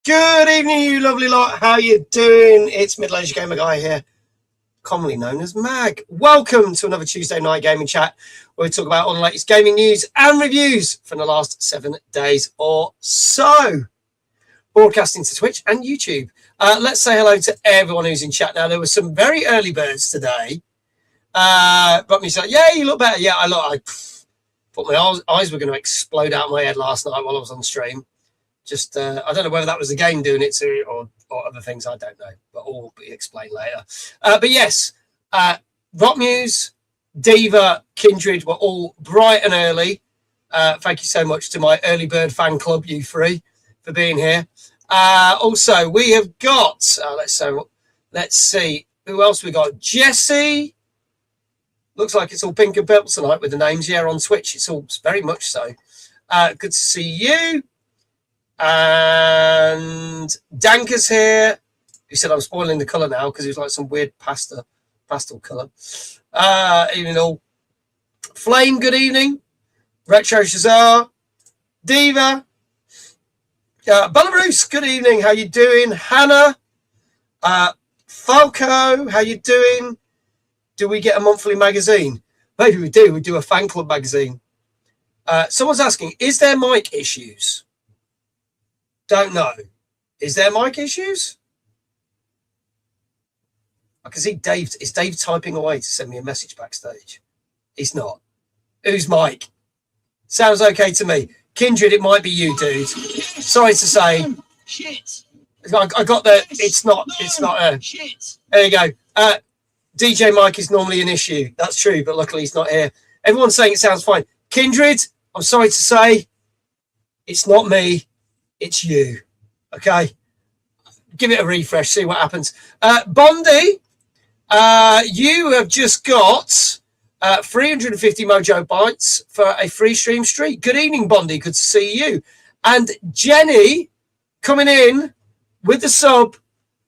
Good evening, you lovely lot. How you doing? It's Middle-Aged Gamer Guy here, commonly known as Mag. Welcome to another Tuesday night gaming chat, where we talk about all the latest gaming news and reviews from the last 7 days or so. Broadcasting to Twitch and YouTube. Let's say hello to everyone who's in chat now. There were some very early birds today. But me said, yeah, you look better. Yeah, I thought my eyes were going to explode out of my head last night while I was on stream. Just, I don't know whether that was the game doing it to or other things. I don't know, but all will be explained later. But yes, Rock Muse, Diva, Kindred were all bright and early. Thank you so much to my early bird fan club, you three, for being here. Also, we have got, let's see, who else we got? Jesse. Looks like it's all pink and purple tonight with the names. Yeah, on Twitch, it's all very much so. Good to see you. And Danker's here. He said I'm spoiling the colour now because it was like some weird pastel colour. Evening all. Flame, good evening. Retro Shazar. Diva. Belarus, good evening. How you doing? Hannah. Falco, how you doing? Do we get a monthly magazine? Maybe we do. We do a fan club magazine. Someone's asking, is there mic issues? Don't know. Is there mic issues? I can see Dave. Is Dave typing away to send me a message backstage? He's not. Who's Mike? Sounds okay to me. Kindred, it might be you, dude. Sorry to say. Shit. I got the. It's not. Shit. There you go. DJ Mike is normally an issue. That's true, but luckily he's not here. Everyone's saying it sounds fine. Kindred, I'm sorry to say, it's not me. It's you. Okay? Give it a refresh, see what happens. Bondi, you have just got 350 Mojo Bytes for a free stream streak. Good evening, Bondi. Good to see you. And Jenny coming in with the sub,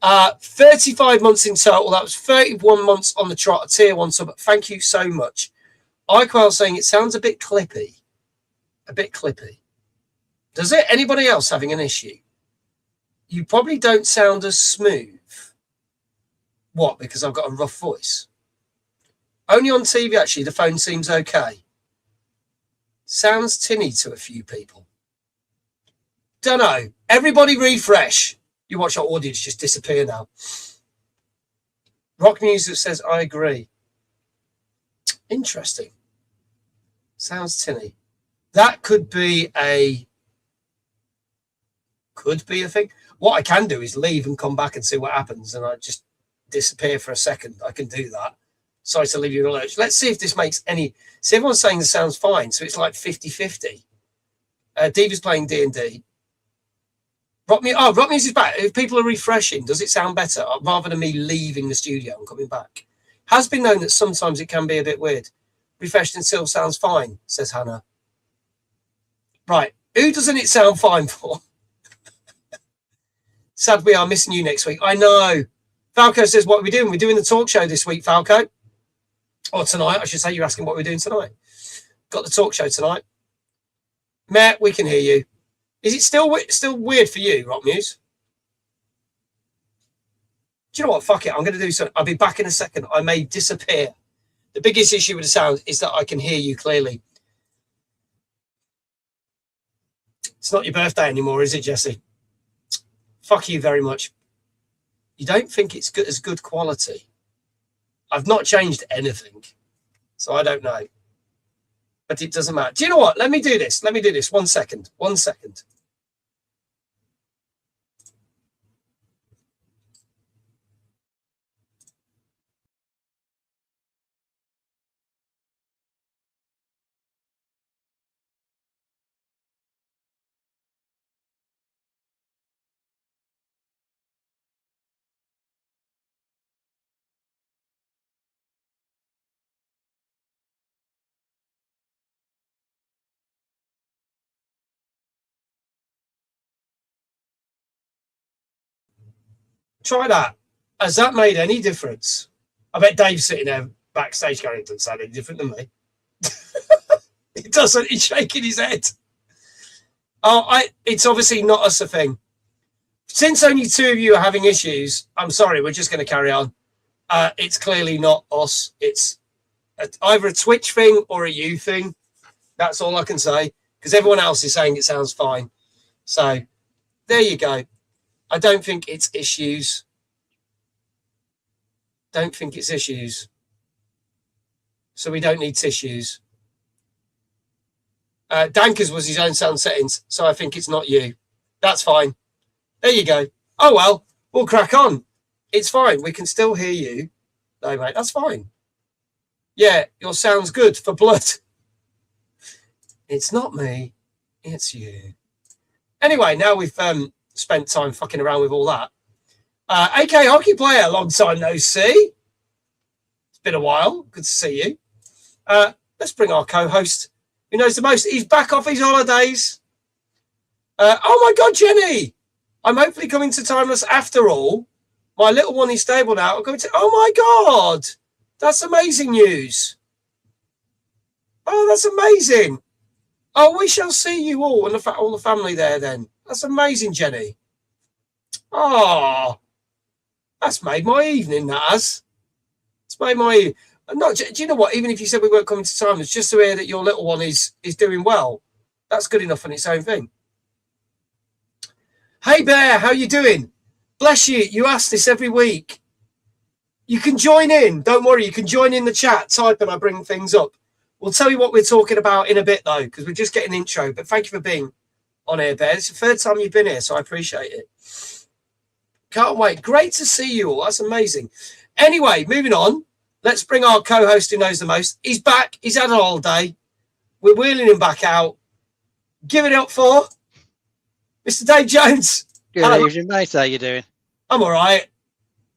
35 months in total. That was 31 months on the trot, a tier 1 sub. Thank you so much. Iquel saying it sounds a bit clippy. A bit clippy. Does it? Anybody else having an issue? You probably don't sound as smooth. What? Because I've got a rough voice. Only on TV, actually, the phone seems okay. Sounds tinny to a few people. Don't know. Everybody refresh. You watch our audience just disappear now. Rock Music says, I agree. Interesting. Sounds tinny. That could be a thing. What I can do is leave and come back and see what happens, and I just disappear for a second. I can do that. Sorry to leave you in a lurch. Let's see if this makes any. See, everyone's saying the sounds fine, so it's like 50-50. Diva's playing D&D. Rock Music is back. If people are refreshing, does it sound better rather than me leaving the studio and coming back? Has been known that sometimes it can be a bit weird. Refreshed and still sounds fine, says Hannah. Right. Who doesn't it sound fine for? Sad we are missing you next week. I know. Falco says, what are we doing? We're doing the talk show this week, Falco. Or tonight, I should say. You're asking what we're doing tonight. Got the talk show tonight. Matt, we can hear you. Is it still weird for you, Rock Muse? Do you know what? Fuck it. I'm going to do something. I'll be back in a second. I may disappear. The biggest issue with the sound is that I can hear you clearly. It's not your birthday anymore, is it, Jesse? Fuck you very much. You don't think it's good as good quality? I've not changed anything, so I don't know. But it doesn't matter. Do you know what? Let me do this. 1 second. 1 second. Try that. Has that made any difference? I bet Dave's sitting there backstage going, it doesn't sound any different than me. It doesn't. He's shaking his head. Oh, it's obviously not us a thing. Since only 2 of you are having issues, I'm sorry, we're just going to carry on. It's clearly not us. It's either a Twitch thing or a you thing. That's all I can say, because everyone else is saying it sounds fine. So there you go. I don't think it's issues. Don't think it's issues. So we don't need tissues. Dankers was his own sound settings, so I think it's not you. That's fine. There you go. Oh, well, we'll crack on. It's fine. We can still hear you. No, mate, that's fine. Yeah, your sound's good for blood. It's not me. It's you. Anyway, now we've spent time fucking around with all that. AK hockey player, long time no see. It's been a while. Good to see you. Let's bring our co-host, who knows the most. He's back off his holidays. Oh my God, Jenny! I'm hopefully coming to Timeless after all. My little one is stable now. I'm going to. Oh my God, that's amazing news. Oh, that's amazing. Oh, we shall see you all and all the family there then. That's amazing, Jenny. Oh, that's made my evening, that has. It's made my evening. No, do you know what? Even if you said we weren't coming to time, it's just to hear that your little one is doing well. That's good enough on its own thing. Hey, Bear, how you doing? Bless you. You ask this every week. You can join in. Don't worry. You can join in the chat. Type and I bring things up. We'll tell you what we're talking about in a bit, though, because we're just getting an intro. But thank you for being on here, Bear. It's the third time you've been here, so I appreciate it. Can't wait. Great to see you all. That's amazing. Anyway, moving on. Let's bring our co-host who knows the most. He's back. He's had a holiday. We're wheeling him back out. Give it up for Mr. Dave Jones. Good evening, mate. How you doing? I'm all right.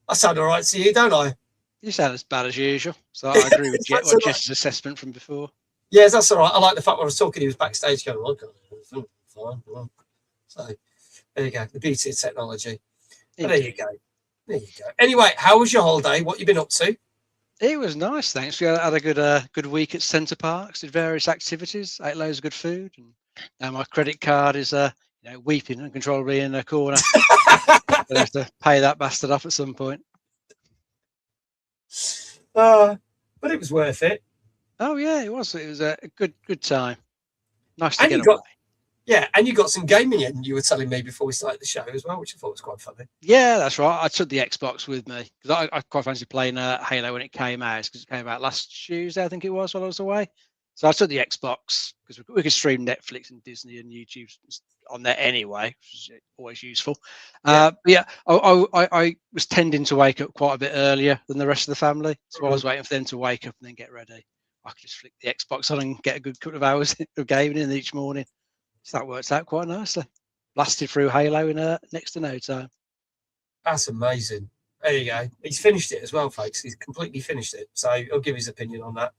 I sound all right to you, don't I? You sound as bad as usual. So I agree with Jess's assessment from before. Yes, that's all right. I like the fact when I was talking, he was backstage going, oh, God, fine. So there you go. The beauty of technology. There you go. There you go. Anyway, how was your holiday? What you been up to? It was nice, thanks. We had a good week at Centre Parks, did various activities, ate loads of good food, and now my credit card is weeping uncontrollably in a corner. I have to pay that bastard off at some point. But it was worth it. Oh yeah, it was. It was a good time. Nice to get away. Yeah, and you got some gaming in, you were telling me before we started the show as well, which I thought was quite funny. Yeah, that's right. I took the Xbox with me because I quite fancy playing Halo when it came out, because it came out last Tuesday, I think it was, while I was away. So I took the Xbox because we could stream Netflix and Disney and YouTube on there anyway, which is always useful. I was tending to wake up quite a bit earlier than the rest of the family, so I was waiting for them to wake up and then get ready. I could just flick the Xbox on and get a good couple of hours of gaming in each morning. So that works out quite nicely. Blasted through Halo in next to no time. That's amazing. There you go. He's finished it as well, folks. He's completely finished it. So I'll give his opinion on that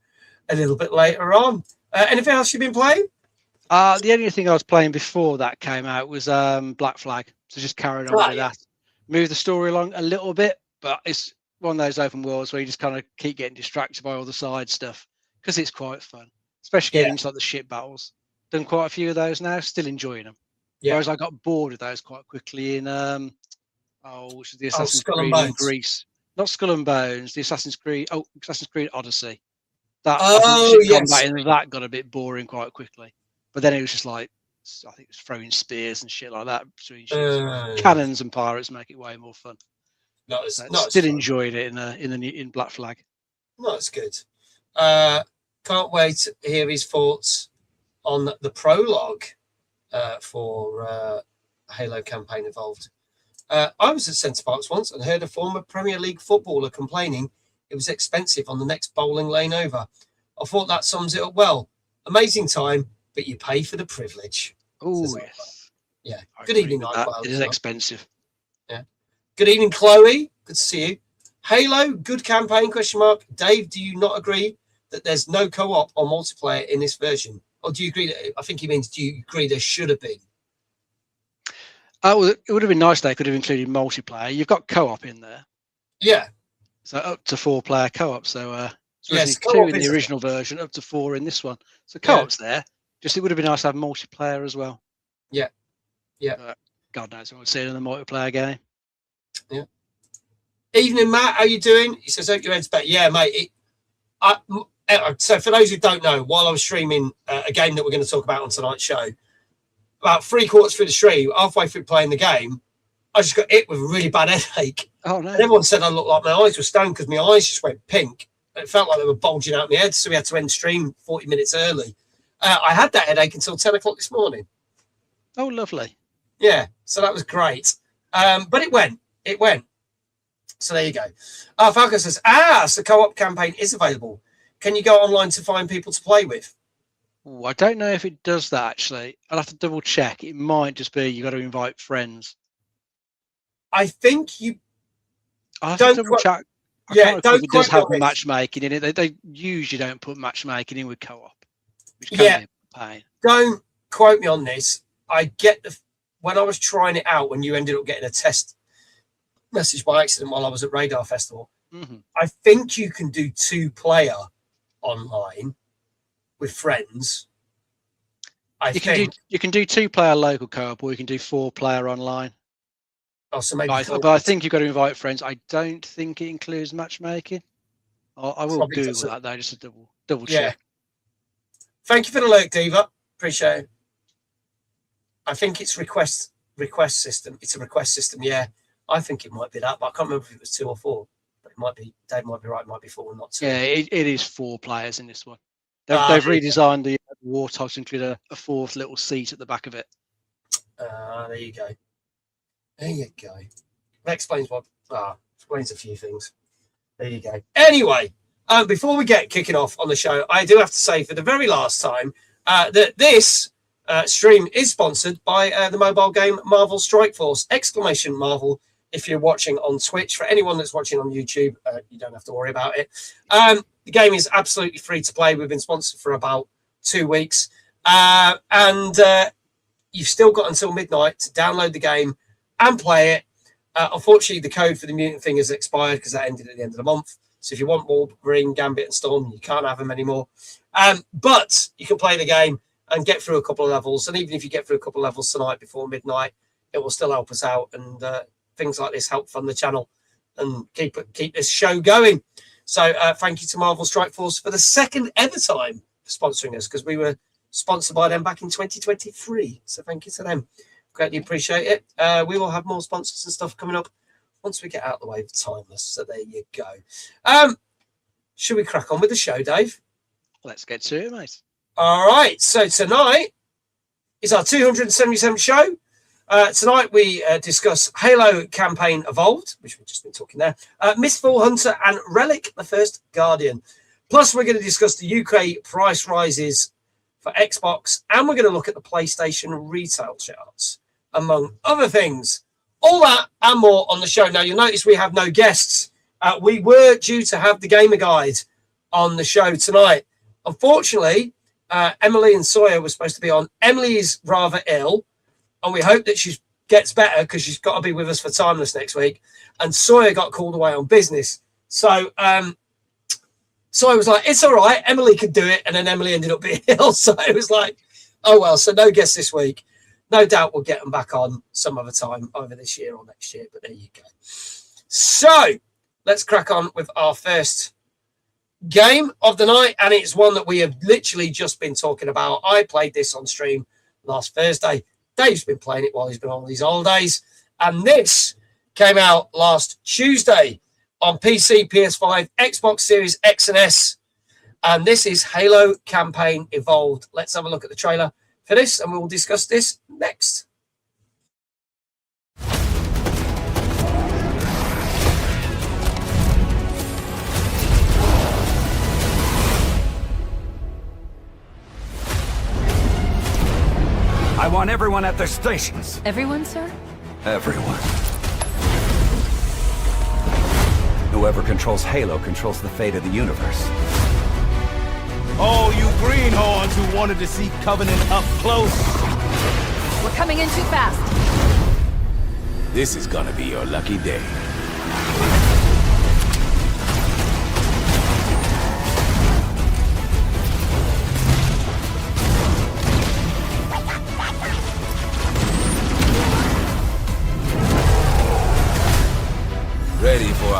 a little bit later on. Anything else you've been playing? The only thing I was playing before that came out was Black Flag. So just carried on with that. Move the story along a little bit, but it's one of those open worlds where you just kind of keep getting distracted by all the side stuff because it's quite fun, especially getting into like the ship battles. Done quite a few of those now, still enjoying them. Yeah. Whereas I got bored of those quite quickly in which is the Assassin's Creed in Greece. Not Skull and Bones, the Assassin's Creed Odyssey. That that got a bit boring quite quickly. But then it was just like, I think it was throwing spears and shit like that between ships. Cannons and pirates make it way more fun. Still enjoyed it in Black Flag. No, it's good. Can't wait to hear his thoughts on the prologue for Halo Campaign Evolved. I was at Centre Parks once and heard a former Premier League footballer complaining it was expensive on the next bowling lane over. I thought that sums it up well. Amazing time, but you pay for the privilege. Oh, yes. Yeah. Good evening, Nightcloud. It is expensive. Yeah. Good evening, Chloe. Good to see you. Halo, good campaign, ? Dave, do you not agree that there's no co-op or multiplayer in this version? Or do you agree that, I think he means, do you agree there should have been? Well, it would have been nice they could have included multiplayer. You've got co-op in there. Yeah. So up to 4-player co-op. So yes, 2 in the original version, up to 4 in this one. So co-op's there. Just it would have been nice to have multiplayer as well. Yeah. Yeah. God knows what we'll see in the multiplayer game. Yeah. Evening, Matt. How you doing? He says, hope your head's better. Yeah, mate. So for those who don't know, while I was streaming a game that we're going to talk about on tonight's show, about 3/4 through the stream, halfway through playing the game, I just got hit with a really bad headache. Oh, no. And everyone said I looked like my eyes were stoned because my eyes just went pink. It felt like they were bulging out my head, so we had to end stream 40 minutes early. I had that headache until 10 o'clock this morning. Oh, lovely. Yeah, so that was great. But it went. So there you go. Falco says, so co-op campaign is available. Can you go online to find people to play with? Ooh, I don't know if it does that, actually. I'll have to double check. It might just be you got to invite friends. I think you I'll have to double check. Yeah, don't it does quote have me on matchmaking in it. They usually don't put matchmaking in with co-op, which can Yeah. be a pain. Don't quote me on this. I get when I was trying it out, when you ended up getting a test message by accident while I was at Radar Festival, I think you can do 2-player online with friends. You can do 2-player local co-op, or you can do 4-player online. Oh, so maybe but I think you've got to invite friends. I don't think it includes matchmaking. I will Google that though, just to double check. Thank you for the alert, Diva. Appreciate it. I think it's request system. It's a request system. Yeah, I think it might be that, but I can't remember if it was 2 or 4. But it might be. Dave might be right. It might be 4 and not 2. Yeah, it is 4 players in this one. They've redesigned the Warthog to include a 4th little seat at the back of it. There you go. There you go. That explains explains a few things. There you go. Anyway, before we get kicking off on the show, I do have to say for the very last time that this stream is sponsored by the mobile game Marvel Strike Force! Marvel. If you're watching on Twitch, for anyone that's watching on YouTube, you don't have to worry about it. The game is absolutely free to play. We've been sponsored for about 2 weeks. And you've still got until midnight to download the game and play it. Unfortunately, the code for the mutant thing has expired because that ended at the end of the month. So if you want Wolverine, Gambit, and Storm, you can't have them anymore. But you can play the game and get through a couple of levels. And even if you get through a couple of levels tonight before midnight, it will still help us out. And things like this help fund the channel and keep this show going. So thank you to Marvel Strike Force for the second ever time for sponsoring us, because we were sponsored by them back in 2023. So thank you to them. Greatly appreciate it. We will have more sponsors and stuff coming up once we get out of the way of Timeless. So there you go. Should we crack on with the show, Dave? Let's get to it, mate. All right. So tonight is our 277th show. Tonight we discuss Halo Campaign Evolved, which we've just been talking there, Mistfall Hunter and Relic, the First Guardian. Plus, we're going to discuss the UK price rises for Xbox, and we're going to look at the PlayStation retail charts, among other things. All that and more on the show. Now, you'll notice we have no guests. We were due to have the Gamer Guide on the show tonight. Unfortunately, Emily and Sawyer were supposed to be on. Emily is rather ill, and we hope that she gets better because she's got to be with us for Timeless next week. And Sawyer got called away on business. So Sawyer was like, it's all right, Emily could do it. And then Emily ended up being ill. So it was like, oh, well, so no guests this week. No doubt we'll get them back on some other time, either this year or next year. But there you go. So let's crack on with our first game of the night. And it's one that we have literally just been talking about. I played this on stream last Thursday. Dave's been playing it while he's been on these holidays. And this came out last Tuesday on PC, PS5, Xbox Series X and S. And this is Halo Campaign Evolved. Let's have a look at the trailer for this, and we'll discuss this next. I want everyone at their stations. Everyone, sir? Everyone. Whoever controls Halo controls the fate of the universe. Oh, you greenhorns who wanted to see Covenant up close. We're coming in too fast. This is gonna be your lucky day.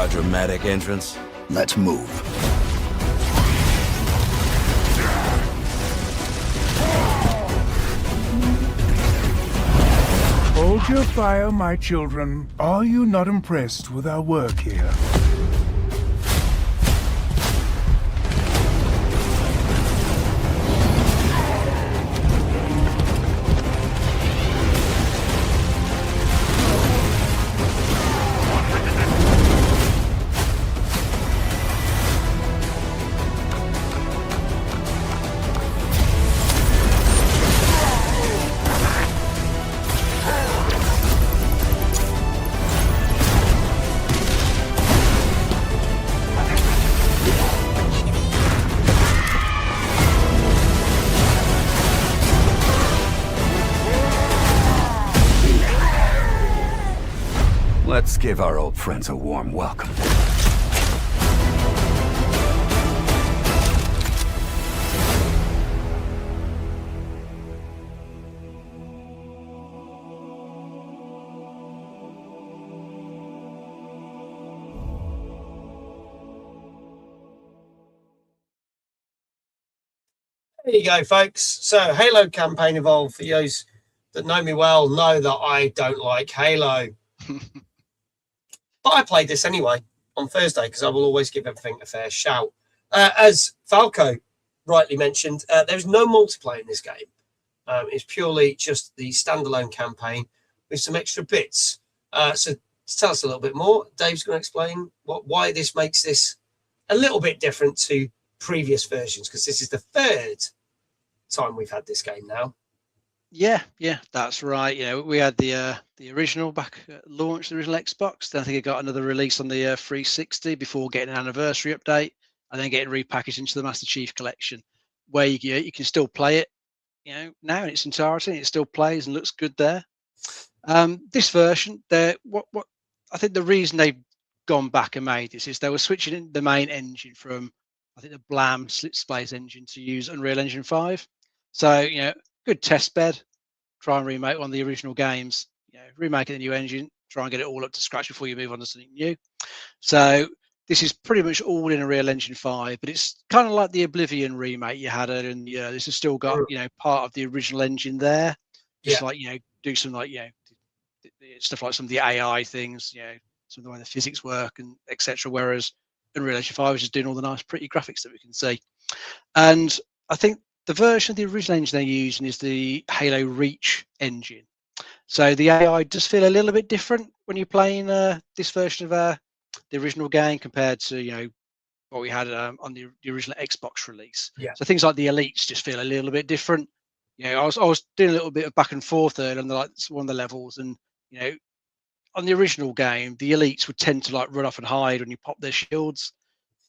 our dramatic entrance? Let's move. Hold your fire, my children. Are you not impressed with our work here? Let's give our old friends a warm welcome. There you go, folks. So Halo campaign evolved. For those that know me well know that I don't like Halo. But I played this anyway on Thursday because I will always give everything a fair shout. As Falco rightly mentioned, there's no multiplayer in this game. It's purely just the standalone campaign with some extra bits. So to tell us a little bit more, Dave's going to explain why this makes this a little bit different to previous versions, because this is the third time we've had this game now. Yeah, that's right. We had the original back at launch, the original Xbox. Then I think it got another release on the 360 before getting an anniversary update, and then getting repackaged into the Master Chief Collection, where you can still play it, now in its entirety. It still plays and looks good there. This version, what I think the reason they've gone back and made this is they were switching in the main engine from, I think, the Blam Slit Space engine to use Unreal Engine 5. So good test bed. Try and remake one of the original games. Remake it in the new engine. Try and get it all up to scratch before you move on to something new. So this is pretty much all in Unreal Engine 5, but it's kind of like the Oblivion remake you had earlier in the year. This has still got part of the original engine there. Just do some stuff like some of the AI things. Some of the way the physics work and etc. Whereas Unreal Engine 5 is just doing all the nice, pretty graphics that we can see. And I think the version of the original engine they're using is the Halo Reach engine. So the AI does feel a little bit different when you're playing this version of the original game compared to what we had on the original Xbox release. Yeah. So things like the elites just feel a little bit different. I was doing a little bit of back and forth there on one of the levels, and on the original game, the elites would tend to run off and hide when you pop their shields,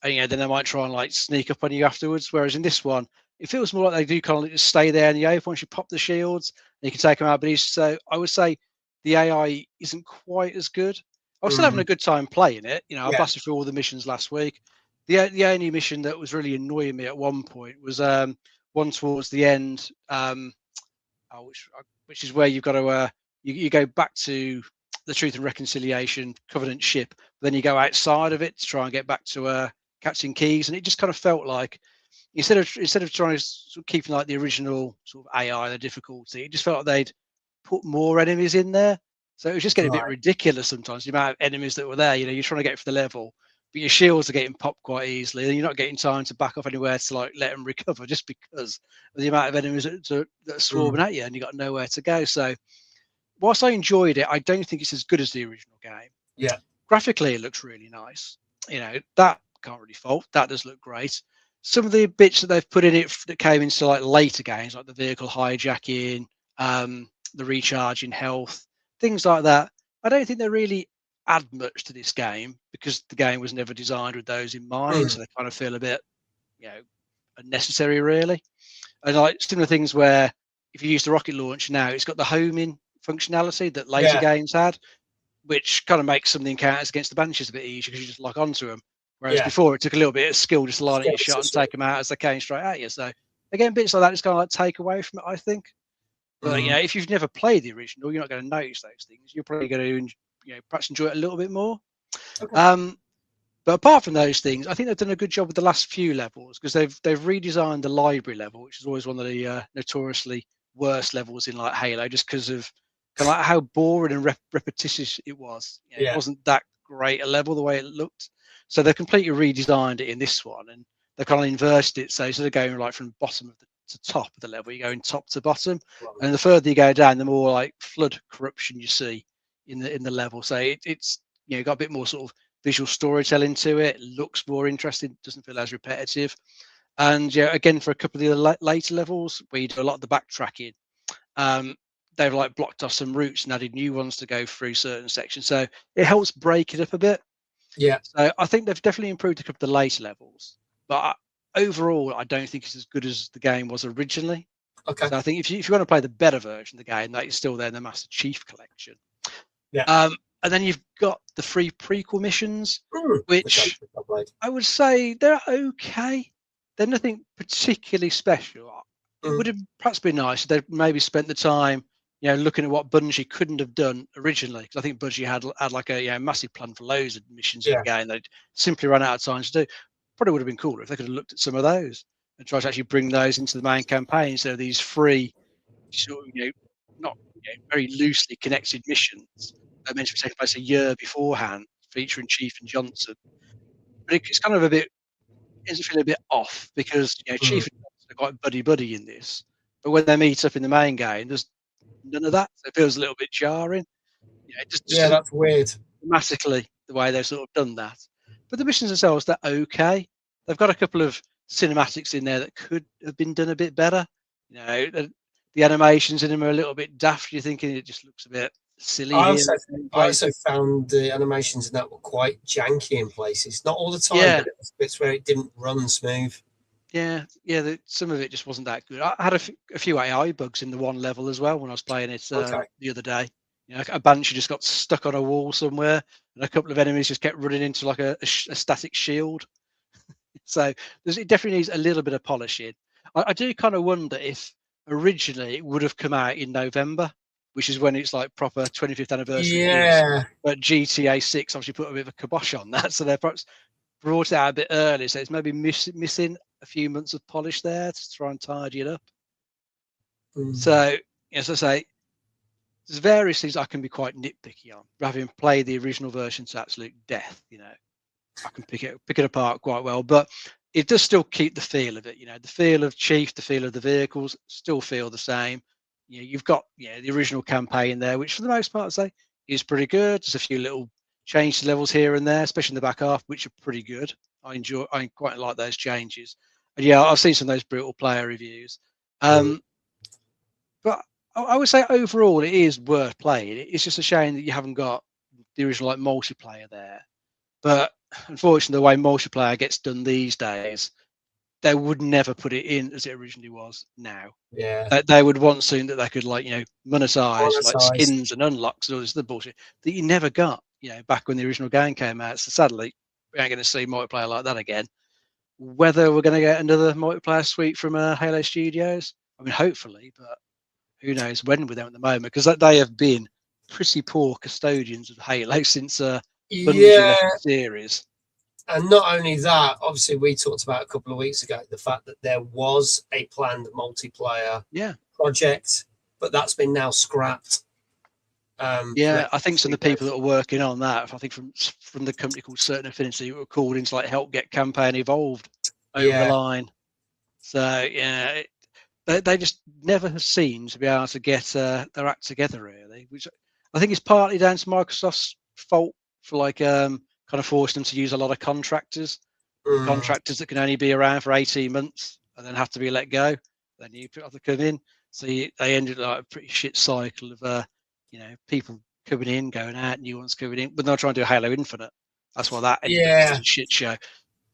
and then they might try and sneak up on you afterwards. Whereas in this one, it feels more like they do kind of just stay there in the open once you pop the shields, and you can take them out. But so I would say the AI isn't quite as good. I was still having a good time playing it. I blasted through all the missions last week. The only mission that was really annoying me at one point was one towards the end, which is where you've got to you go back to the Truth and Reconciliation Covenant ship, then you go outside of it to try and get back to Captain Keyes, and it just kind of felt like instead of trying to sort of keeping the original sort of AI, the difficulty, it just felt like they'd put more enemies in there. So it was just getting a bit ridiculous sometimes, the amount of enemies that were there. You're trying to get for the level, but your shields are getting popped quite easily, and you're not getting time to back off anywhere to let them recover, just because of the amount of enemies that are swarming at you, and you got nowhere to go. So whilst I enjoyed it, I don't think it's as good as the original game. Yeah. Graphically, it looks really nice. That can't really fault. That does look great. Some of the bits that they've put in it that came into later games, like the vehicle hijacking, the recharging health, things like that, I don't think they really add much to this game because the game was never designed with those in mind. So they kind of feel a bit, unnecessary, really. And similar things where if you use the rocket launch now, it's got the homing functionality that later games had, which kind of makes some of the encounters against the Banshees a bit easier because you just lock onto them. Whereas before it took a little bit of skill just to line up your shot and take them out as they came straight at you. So again, bits like that just kind of take away from it, I think. But if you've never played the original, you're not going to notice those things. You're probably going to perhaps enjoy it a little bit more. Okay. But apart from those things, I think they've done a good job with the last few levels because they've redesigned the library level, which is always one of the notoriously worst levels in like Halo, just because of kind of like how boring and repetitious it was. You know, Yeah. It wasn't that great a level the way it looked. So they've completely redesigned it in this one, and they've kind of inverted it. So instead of going like from bottom of to top of the level, you're going top to bottom, and the further you go down, the more like flood corruption you see in the level. So it's got a bit more sort of visual storytelling to it. Looks more interesting, doesn't feel as repetitive. And again, for a couple of the later levels where you do a lot of the backtracking, they've like blocked off some routes and added new ones to go through certain sections. So it helps break it up a bit. Yeah. So I think they've definitely improved a couple of the later levels, but overall, I don't think it's as good as the game was originally. Okay. So I think if you want to play the better version of the game, that is still there in the Master Chief Collection. Yeah. And then you've got the 3 prequel missions, which I've played. I would say they're okay. They're nothing particularly special. It would have perhaps been nice if they'd maybe spent the time, looking at what Bungie couldn't have done originally. Because I think Bungie had like a massive plan for loads of missions in the game. They'd simply run out of time to do. Probably would have been cooler if they could have looked at some of those and tried to actually bring those into the main campaign. So these 3 sort of, not very loosely connected missions that are meant to be taking place a year beforehand, featuring Chief and Johnson. But it's kind of ends up feeling a bit off because Chief and Johnson are quite buddy in this, but when they meet up in the main game, there's none of that. So it feels a little bit jarring. It just doesn't That's weird. thematically the way they've sort of done that. But the missions themselves, they're okay. They've got a couple of cinematics in there that could have been done a bit better. The animations in them are a little bit daft. You're thinking it just looks a bit silly. I also found the animations in that were quite janky in places. Not all the time, but it was bits where it didn't run smooth. Yeah. Some of it just wasn't that good. I had a few AI bugs in the one level as well when I was playing it the other day. A Banshee just got stuck on a wall somewhere, and a couple of enemies just kept running into like a static shield. So it definitely needs a little bit of polishing. I do kind of wonder if originally it would have come out in November, which is when it's like proper 25th anniversary. Yeah. But GTA 6 obviously put a bit of a kibosh on that, so they're perhaps brought it out a bit early. So it's maybe missing a few months of polish there to try and tidy it up. So, as I say, there's various things I can be quite nitpicky on. Having played the original version to absolute death, I can pick it apart quite well. But it does still keep the feel of it. The feel of Chief, the feel of the vehicles still feel the same. You've got the original campaign there, which for the most part, I'd say is pretty good. There's a few little change to levels here and there, especially in the back half, which are pretty good. I quite like those changes. And I've seen some of those brutal player reviews. But I would say overall it is worth playing. It's just a shame that you haven't got the original like multiplayer there. But unfortunately, the way multiplayer gets done these days, they would never put it in as it originally was now. Yeah. They would want soon that they could monetize like skins and unlocks and all this other bullshit that you never got, back when the original game came out. So sadly, we ain't going to see multiplayer like that again. Whether we're going to get another multiplayer suite from Halo Studios, I mean, hopefully, but who knows when with them at the moment, because they have been pretty poor custodians of Halo since Bungie left the series. And not only that, obviously we talked about a couple of weeks ago the fact that there was a planned multiplayer project, but that's been now scrapped. I think some of the people that are working on that, I think from the company called Certain Affinity, were called in to like help get campaign evolved over the line. So they just never have seemed to be able to get their act together really, which I think is partly down to Microsoft's fault for kind of forcing them to use a lot of contractors that can only be around for 18 months and then have to be let go. Then you have to come in. So they ended like a pretty shit cycle of people coming in, going out, new ones coming in, but they're trying to do Halo Infinite. That's why that ended up as a shit show.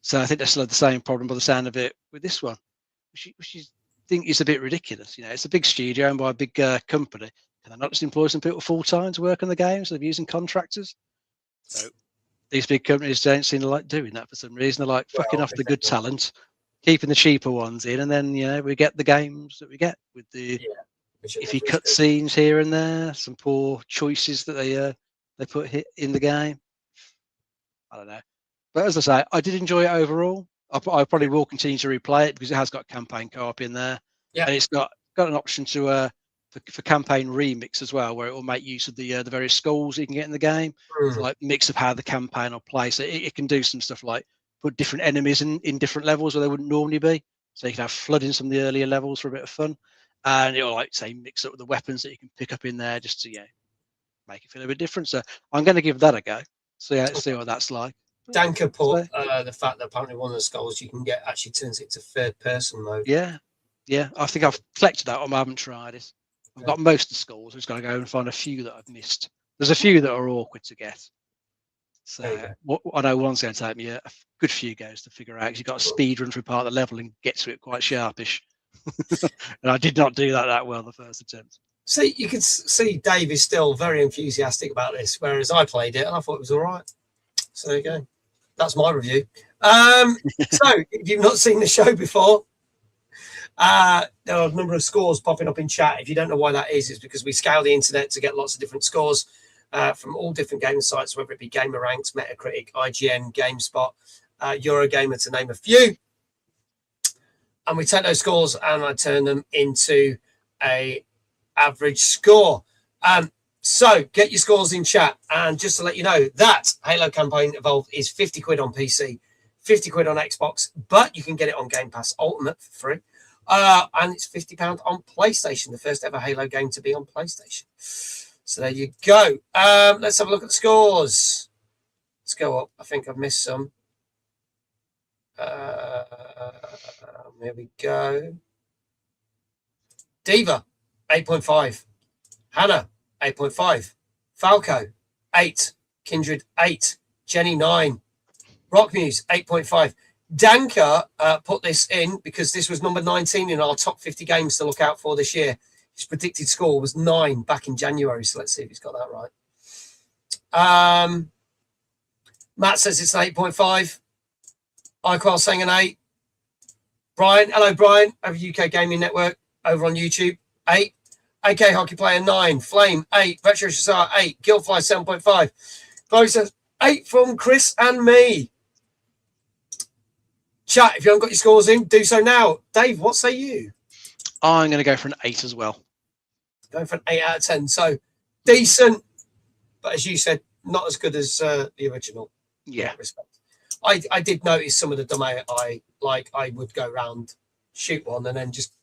So I think they still had the same problem by the sound of it with this one, which is, I think is a bit ridiculous. It's a big studio owned by a big company. Can they not just employ some people full time to work on the games? They're using contractors. So these big companies don't seem to like doing that for some reason. They're like fucking off the good talent, keeping the cheaper ones in, and then we get the games that we get with the iffy cutscenes here and there, some poor choices that they put in the game. I don't know, But as I say, I did enjoy it overall. I probably will continue to replay it because it has got campaign co-op in there. Yeah. And it's got an option to for campaign remix as well, where it will make use of the various skulls you can get in the game. So like mix of how the campaign will play. So it can do some stuff like put different enemies in different levels where they wouldn't normally be. So you can have flood in some of the earlier levels for a bit of fun. And it'll like say mix up with the weapons that you can pick up in there just to make it feel a bit different. So I'm going to give that a go. So see what that's like. Danker put the fact that apparently one of the skulls you can get actually turns it to third person mode. Yeah. I think I've collected that one. I haven't tried it. I've got most of the skulls. I'm just going to go and find a few that I've missed. There's a few that are awkward to get. So I know one's going to take me a good few goes to figure out. 'Cause you've got to speed run through part of the level and get to it quite sharpish. And I did not do that well the first attempt. See, you can see Dave is still very enthusiastic about this, whereas I played it and I thought it was all right. So there you go. That's my review. So if you've not seen the show before, there are a number of scores popping up in chat. If you don't know why that is, it's because we scale the internet to get lots of different scores from all different gaming sites, whether it be GamerRanks, Metacritic, IGN, GameSpot, Eurogamer, to name a few. And we take those scores and I turn them into a average score. So get your scores in chat. And just to let you know, that Halo Campaign Evolved is 50 quid on PC, 50 quid on Xbox, but you can get it on Game Pass Ultimate for free. And it's £50 on PlayStation, the first ever Halo game to be on PlayStation. So there you go. Let's have a look at the scores. Let's go up. I think I've missed some. There we go. Diva, 8.5. Hannah, 8.5. Falco, 8. Kindred, 8. Jenny, 9. Rockmuse, 8.5. Danker put this in because this was number 19 in our top 50 games to look out for this year. His predicted score was 9 back in January. So let's see if he's got that right. Matt says it's an 8.5. Iqual saying an 8. Brian, hello Brian, over UK Gaming Network, over on YouTube, 8. AK Hockey Player, 9. Flame, 8. Retro Shazar, 8. Guildfly, 7.5. Chloe says 8 from Chris and me. Chat, if you haven't got your scores in, do so now. Dave, what say you? I'm going to go for an 8 as well. Going for an 8 out of 10. So decent, but as you said, not as good as the original. Yeah. Respect. I did notice some of the domain I would go around, shoot one, and then just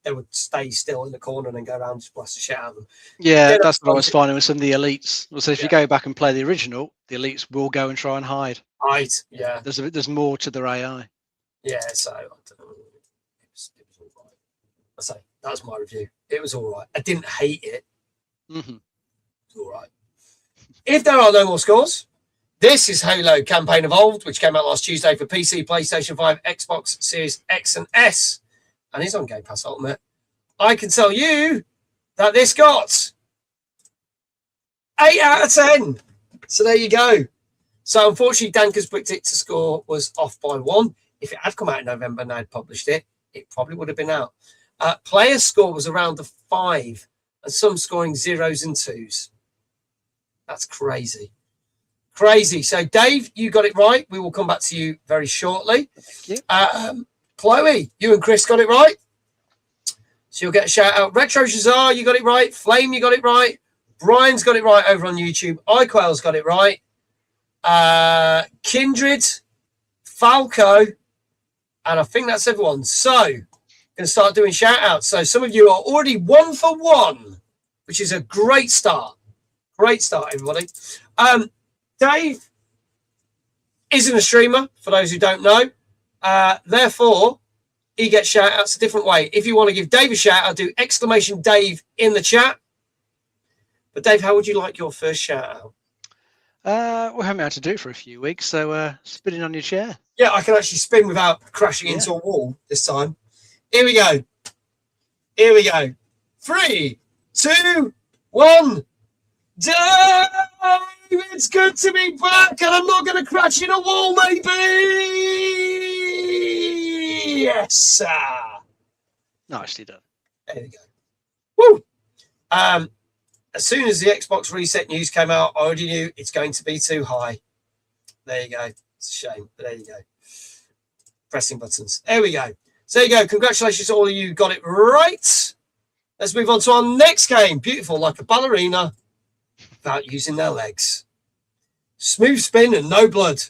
they would stay still in the corner and then go around and just blast the shit out of them. Yeah, that's what I was finding with some of the elites. So if you go back and play the original, the elites will go and try and hide. Right, yeah. There's more to their AI. Yeah, so I don't know. It was all right. I say that's my review. It was all right. I didn't hate it. Mm-hmm. It was all right. If there are no more scores, this is Halo Campaign Evolved, which came out last Tuesday for PC, PlayStation 5, Xbox Series X and S, and is on Game Pass Ultimate. I can tell you that this got 8 out of 10. So there you go. So unfortunately, Danker's predicted score was off by 1. If it had come out in November and I'd published it, it probably would have been out. Player score was around the 5, and some scoring 0s and 2s. That's crazy. Crazy. So, Dave, you got it right. We will come back to you very shortly. Thank you. Chloe, you and Chris got it right. So you'll get a shout out. Retro Shazar, you got it right. Flame, you got it right. Brian's got it right over on YouTube. Iquail's got it right. Kindred, Falco, and I think that's everyone. So, going to start doing shout outs. So, some of you are already 1 for 1, which is a great start. Great start, everybody. Dave isn't a streamer, for those who don't know. Therefore, he gets shout outs a different way. If you want to give Dave a shout out, do exclamation Dave in the chat. But Dave, how would you like your first shout out? We haven't been able to do it for a few weeks, so spinning on your chair. Yeah, I can actually spin without crashing into a wall this time. Here we go. Here we go. 3, 2, 1. Dave, it's good to be back, and I'm not going to crash in a wall, maybe. Yes, sir. Nicely done. There we go. Woo. As soon as the Xbox reset news came out, I already knew it's going to be too high. There you go. It's a shame, but there you go. Pressing buttons. There we go. So there you go. Congratulations to all of you. Got it right. Let's move on to our next game. Beautiful, like a ballerina, without using their legs. Smooth spin and no blood.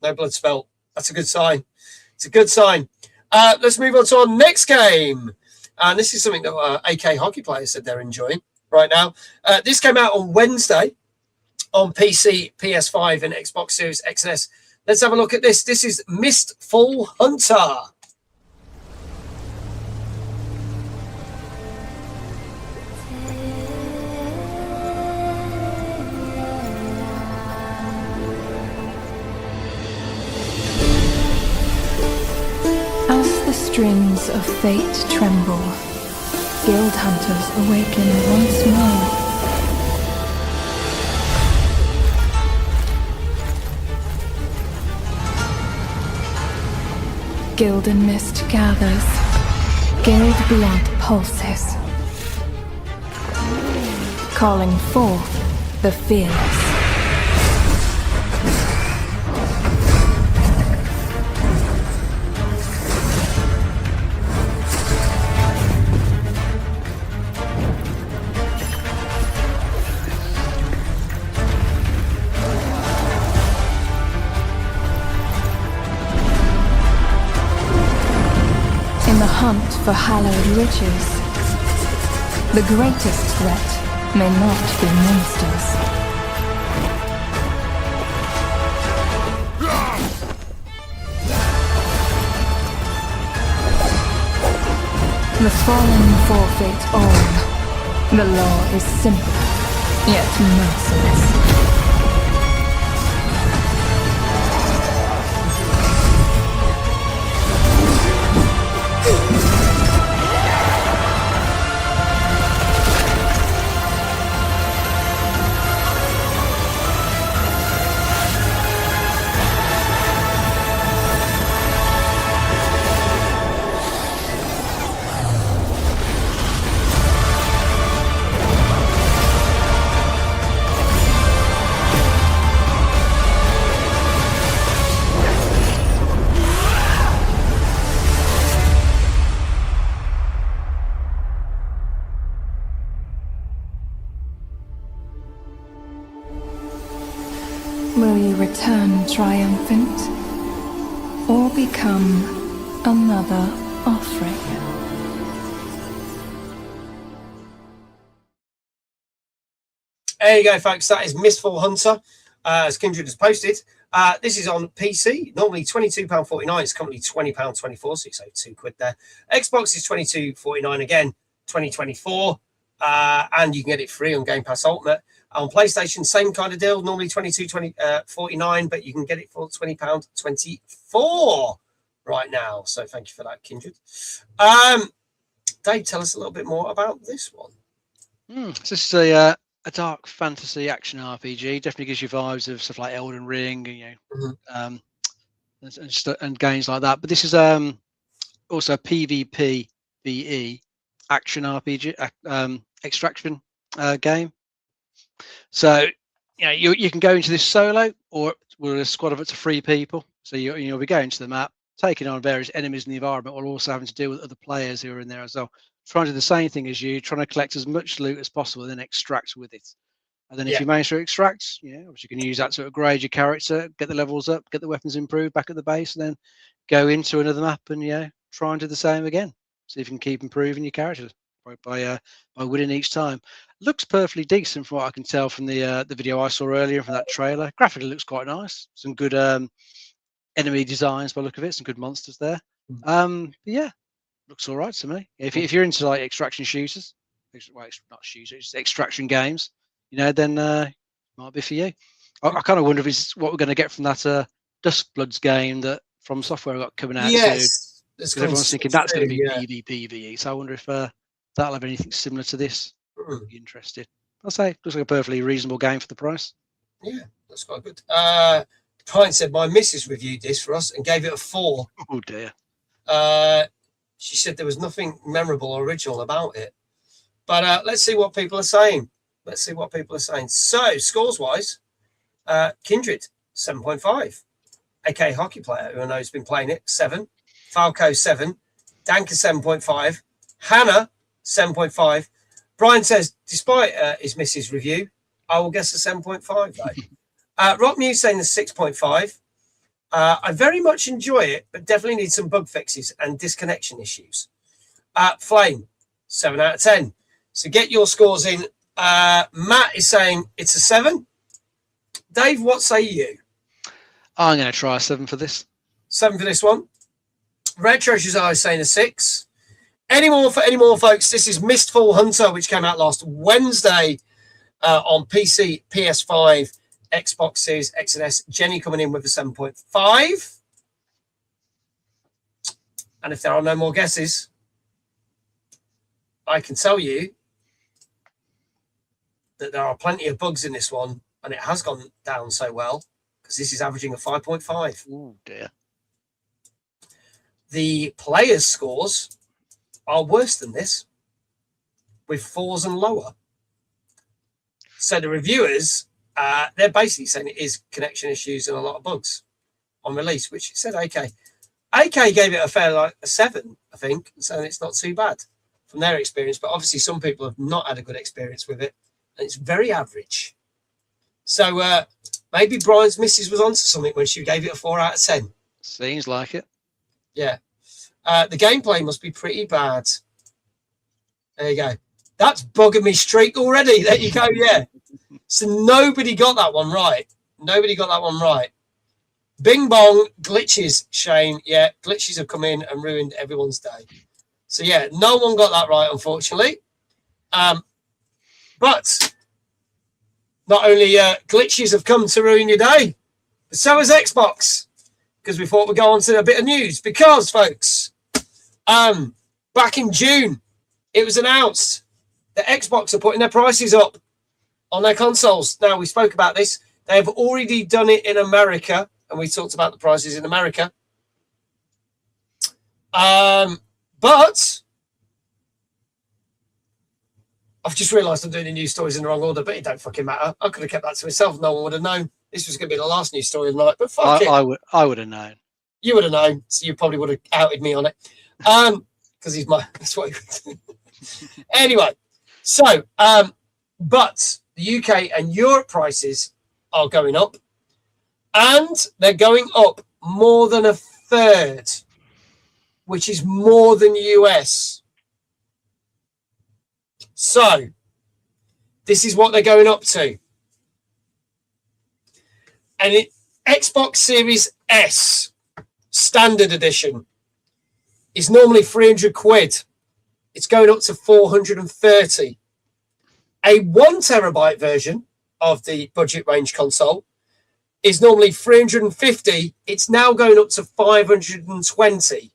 No blood spelt. That's a good sign. It's a good sign. Let's move on to our next game. And this is something that AK hockey players said they're enjoying right now. This came out on Wednesday on PC, PS5, and Xbox Series X and S. Let's have a look at this. This is Mistfall Hunter. As the strings of fate tremble, guild hunters awaken once more. Gilden mist gathers, guild blood pulses, calling forth the fearless. In the hunt for hallowed riches, the greatest threat may not be monsters. The fallen forfeit all. The law is simple, yet merciless. Will you return triumphant, or become another offering? There you go, folks. That is Mistfall Hunter, as Kindred has posted. This is on PC, normally £22.49. It's currently £20.24, so you save £2 there. Xbox is £22.49 again, 2024, and you can get it free on Game Pass Ultimate. On PlayStation, same kind of deal, normally £22.49, but you can get it for £20.24 right now. So thank you for that, Kindred. Dave, tell us a little bit more about this one. So this is a dark fantasy action RPG. Definitely gives you vibes of stuff like Elden Ring, and and games like that. But this is also a PvP action RPG extraction game. So you can go into this solo or with a squad of up to 3 people. So you'll be going to the map, taking on various enemies in the environment, while also having to deal with other players who are in there as well. Trying to do the same thing as you, trying to collect as much loot as possible, and then extract with it. And then if you manage to extract, obviously you can use that to upgrade your character, get the levels up, get the weapons improved back at the base, and then go into another map and try and do the same again. See if you can keep improving your character by winning each time. Looks perfectly decent from what I can tell from the video I saw earlier, from that trailer. Graphically looks quite nice. Some good enemy designs by the look of it. Some good monsters there. But yeah, looks all right to me. If you're into like extraction shooters, well, it's not shooters, it's extraction games, then might be for you. I kind of wonder if it's what we're going to get from that Duskbloods game that From Software got coming out soon. Because everyone's thinking that's going to be PvE. So I wonder if that'll have anything similar to this. Be interested. I'll say looks like a perfectly reasonable game for the price. Yeah, that's quite good. Pine said my missus reviewed this for us and gave it a 4. Oh dear. She said there was nothing memorable or original about it. But let's see what people are saying. So scores wise, Kindred 7.5. AK Hockey Player, who I know has been playing it, 7. Falco, 7. Danka, 7.5. Hannah, 7.5. Brian says, despite his missus review, I will guess a 7.5 though. Rock Muse saying the 6.5. I very much enjoy it, but definitely need some bug fixes and disconnection issues. Flame, 7 out of 10. So get your scores in. Matt is saying it's a 7. Dave, what say you? I'm going to try a 7 for this. 7 for this one. Red Treasures Eye is saying a 6. Any more, folks? This is Mistfall Hunter, which came out last Wednesday on PC, PS5, Xbox Series X and S. Jenny coming in with a 7.5. And if there are no more guesses, I can tell you that there are plenty of bugs in this one, and it has gone down so well because this is averaging a 5.5. Oh dear. The players' scores are worse than this, with 4s and lower. So the reviewers, they're basically saying it is connection issues and a lot of bugs on release, which said AK. AK gave it a 7, I think, so it's not too bad from their experience. But obviously, some people have not had a good experience with it, and it's very average. So maybe Brian's missus was onto something when she gave it a 4 out of 10. Seems like it. Yeah. The gameplay must be pretty bad. There you go. That's bugging me straight already. There you go. Yeah. So nobody got that one right. Nobody got that one right. Bing bong, glitches, Shane. Yeah, glitches have come in and ruined everyone's day. So yeah, no one got that right, unfortunately. But not only glitches have come to ruin your day, but so has Xbox. Because we thought we'd go on to a bit of news. Because, folks, back in June, it was announced that Xbox are putting their prices up on their consoles. Now, we spoke about this. They have already done it in America, and we talked about the prices in America. But I've just realised I'm doing the news stories in the wrong order, but it don't fucking matter. I could have kept that to myself. No one would have known. This was going to be the last news story of the night, but fuck it. I would have known. You would have known, so you probably would have outed me on it. Because he's my, that's what he would do. Anyway, so, but the UK and Europe prices are going up, and they're going up more than a third, which is more than the US. So, this is what they're going up to. And it, Xbox Series S Standard Edition is normally 300 quid. It's going up to 430. A 1 terabyte version of the budget range console is normally 350. It's now going up to 520,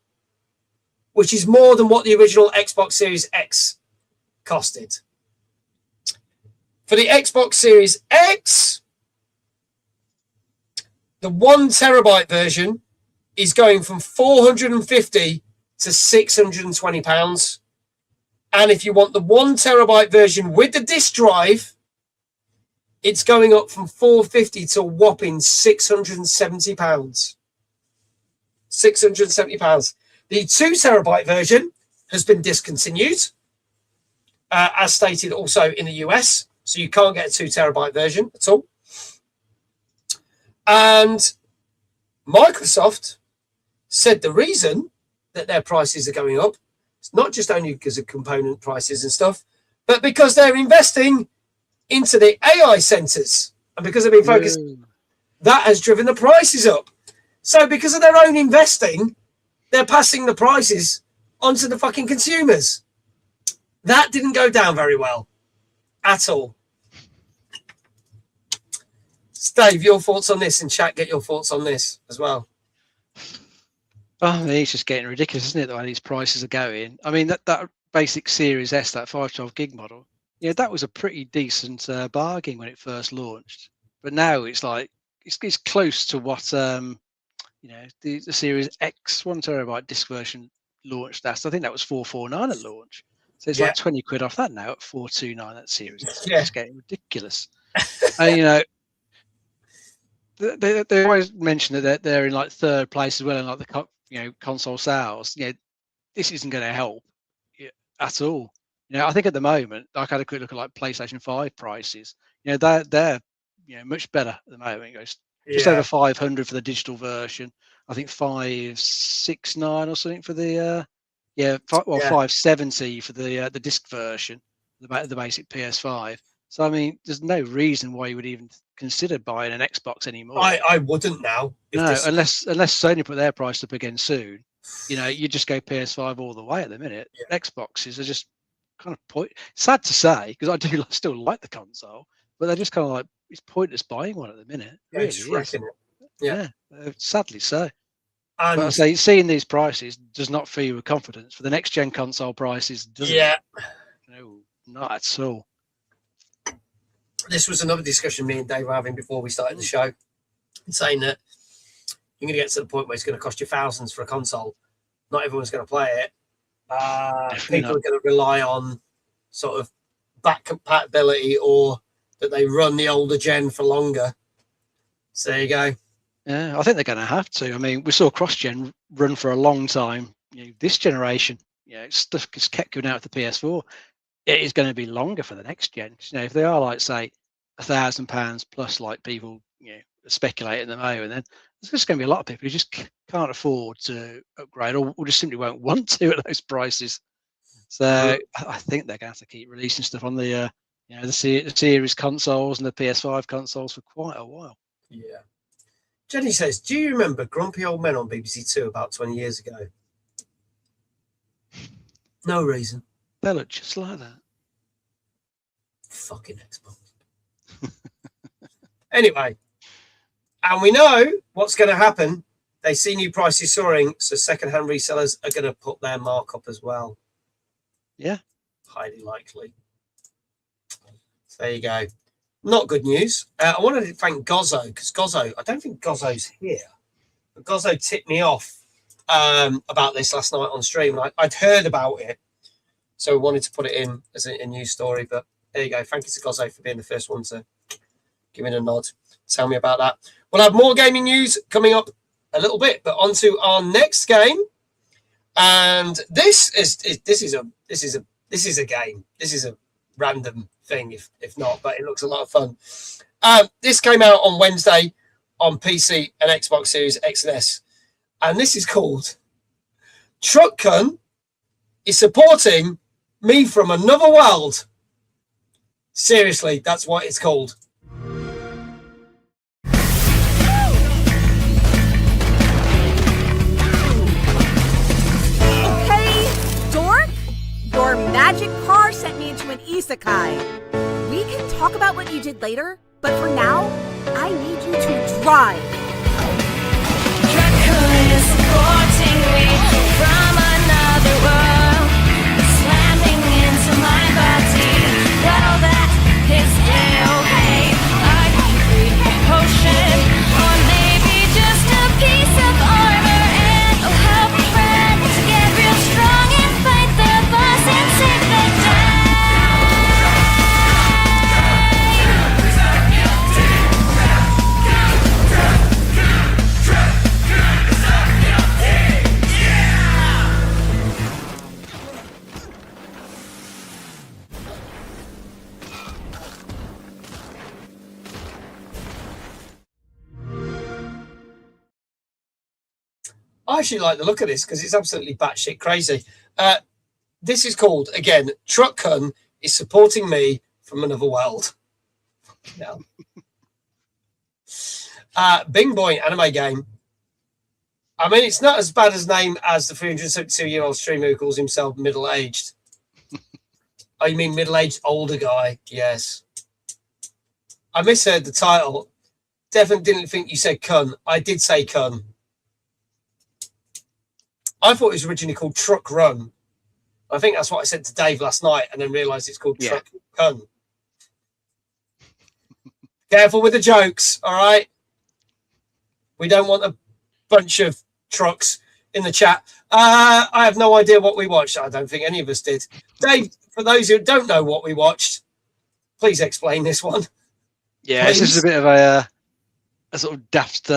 which is more than what the original Xbox Series X costed. For the Xbox Series X, the 1 terabyte version is going from 450 to 620 pounds. And if you want the 1 terabyte version with the disk drive, it's going up from 450 to a whopping 670 pounds. 670 pounds. The 2 terabyte version has been discontinued, as stated also in the US. So you can't get a 2 terabyte version at all. And Microsoft said the reason that their prices are going up, it's not just only because of component prices and stuff, but because they're investing into the AI centers. And because they've been focused, that has driven the prices up. So because of their own investing, they're passing the prices onto the fucking consumers. That didn't go down very well at all. Dave, your thoughts on this, and chat, get your thoughts on this as well. I mean, it's just getting ridiculous, isn't it, the way these prices are going? I mean, that basic Series S, that 512 gig model, yeah, that was a pretty decent bargain when it first launched. But now it's like, it's close to what, the Series X 1 terabyte disk version launched at. I think that was 449 at launch. So it's like 20 quid off that now at 429 at Series. It's getting ridiculous. And, They always mention that they're in like third place as well in like the console sales. This isn't going to help at all. I think at the moment, like I had a quick look at like PlayStation 5 prices. They're much better at the moment. Just over 500 for the digital version. I think 569 or something for the 570 for the disc version, the basic PS5. So I mean, there's no reason why you would even consider buying an Xbox anymore. I wouldn't now. Unless Sony put their price up again soon. You just go PS5 all the way at the minute. Yeah. Xboxes are just kind of sad to say, because I do still like the console, but they're just kind of like, it's pointless buying one at the minute. Really is. Yeah, sadly so. And but I say, seeing these prices does not fill you with confidence. For the next gen console prices, doesn't it? No, not at all. This was another discussion me and Dave were having before we started the show, saying that you're going to get to the point where it's going to cost you thousands for a console. Not everyone's going to play it. People are going to rely on sort of back compatibility, or that they run the older gen for longer. So there you go. Yeah, I think they're going to have to. I mean, we saw cross-gen run for a long time. This generation, stuff is kept going out with the PS4. It is going to be longer for the next gen. If they are like, say, £1,000 plus, like people speculate at the moment, then there's just going to be a lot of people who just can't afford to upgrade, or just simply won't want to at those prices. So I think they're going to have to keep releasing stuff on the series consoles and the PS5 consoles for quite a while. Yeah. Jenny says, do you remember Grumpy Old Men on BBC Two about 20 years ago? No reason. They look just like that. Fucking Xbox. Anyway, and we know what's going to happen. They see new prices soaring, so second-hand resellers are going to put their markup as well. Yeah. Highly likely. So there you go. Not good news. I wanted to thank Gozzo, because Gozzo, I don't think Gozzo's here, but Gozzo tipped me off about this last night on stream. And I'd heard about it, so I wanted to put it in as a news story. But there you go. Thank you to Gozzo for being the first one to give me a nod. Tell me about that. We'll have more gaming news coming up a little bit, but on to our next game. And this is a game. This is a random thing, if not, but it looks a lot of fun. This came out on Wednesday on PC and Xbox Series X and S, and this is called Truckun is supporting me from another world. Seriously, that's what it's called. Your magic car sent me into an isekai. We can talk about what you did later, but for now, I need you to drive. Truckun is supporting me from another world, slamming into my body. Well, that is okay. I can create a potion, or maybe just a piece of armor, and I'll help a friend to get real strong and fight the boss and save the day. I actually like the look of this because it's absolutely batshit crazy. This is called, again, Truckun is supporting me from another world. Yeah. Bing Boy anime game. I mean, it's not as bad as name as the 372-year-old streamer who calls himself middle-aged. Oh, you mean middle-aged older guy? Yes. I misheard the title. Definitely didn't think you said kun. I did say kun. I thought it was originally called Truck Run. I think that's what I said to Dave last night, and then realised it's called Truck Run. Careful with the jokes, all right? We don't want a bunch of trucks in the chat. I have no idea what we watched. I don't think any of us did. Dave, for those who don't know what we watched, please explain this one. Yeah, this is a bit of a sort of daft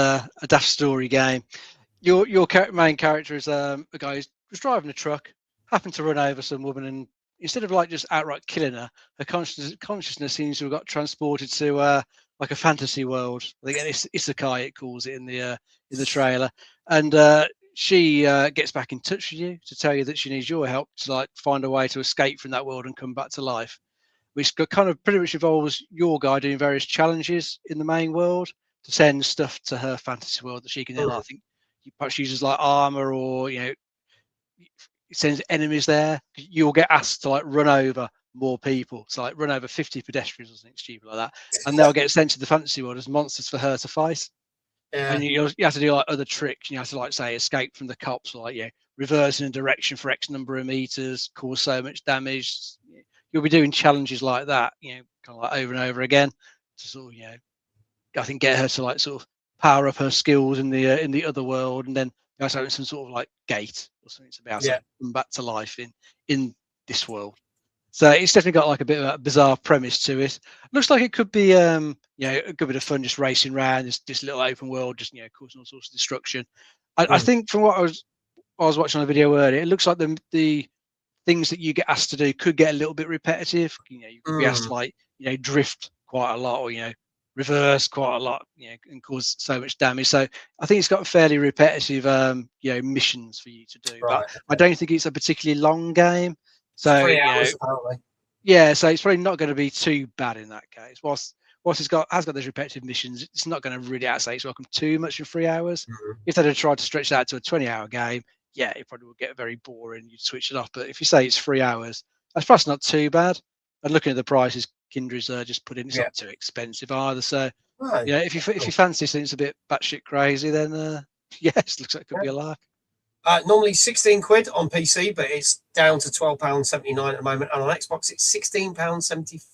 story game. Your main character is a guy who's driving a truck, happened to run over some woman, and instead of like just outright killing her, her consciousness seems to have got transported to like a fantasy world. I think it's isekai, it calls it in the trailer, and she gets back in touch with you to tell you that she needs your help to like find a way to escape from that world and come back to life, which kind of pretty much involves your guy doing various challenges in the main world to send stuff to her fantasy world that she can then, I think, perhaps uses like armor, or it sends enemies there. You'll get asked to like run over more people, so like run over 50 pedestrians or something stupid like that, and they'll get sent to the fantasy world as monsters for her to fight. Yeah. And you have to do like other tricks. You have to like say escape from the cops, or like reverse in a direction for X number of meters, cause so much damage. You'll be doing challenges like that, kind of like over and over again to sort of I think get her to like sort of power up her skills in the other world, and then there's some sort of like gate or something to be able to come back to life in this world. So it's definitely got like a bit of a bizarre premise to it. Looks like it could be a good bit of fun just racing around this little open world, just causing all sorts of destruction. I think from what I was watching on the video earlier, it looks like the things that you get asked to do could get a little bit repetitive. You could be asked to like drift quite a lot, or reverse quite a lot, and cause so much damage. So I think it's got fairly repetitive missions for you to do. Right. But I don't think it's a particularly long game. So 3 hours, apparently. yeah, so it's probably not going to be too bad in that case. Whilst has got those repetitive missions, it's not going to really outstay its welcome too much in 3 hours. If they'd have tried to stretch that to a 20-hour game, it probably would get very boring. You'd switch it off. But if you say it's 3 hours, that's perhaps not too bad. And looking at the prices Kindred's just put in, it's not too expensive either. So if you fancy something that's a bit batshit crazy, then yes, looks like it could be a lark. Normally 16 quid on PC, but it's down to £12.79 at the moment, and on Xbox it's £16.74.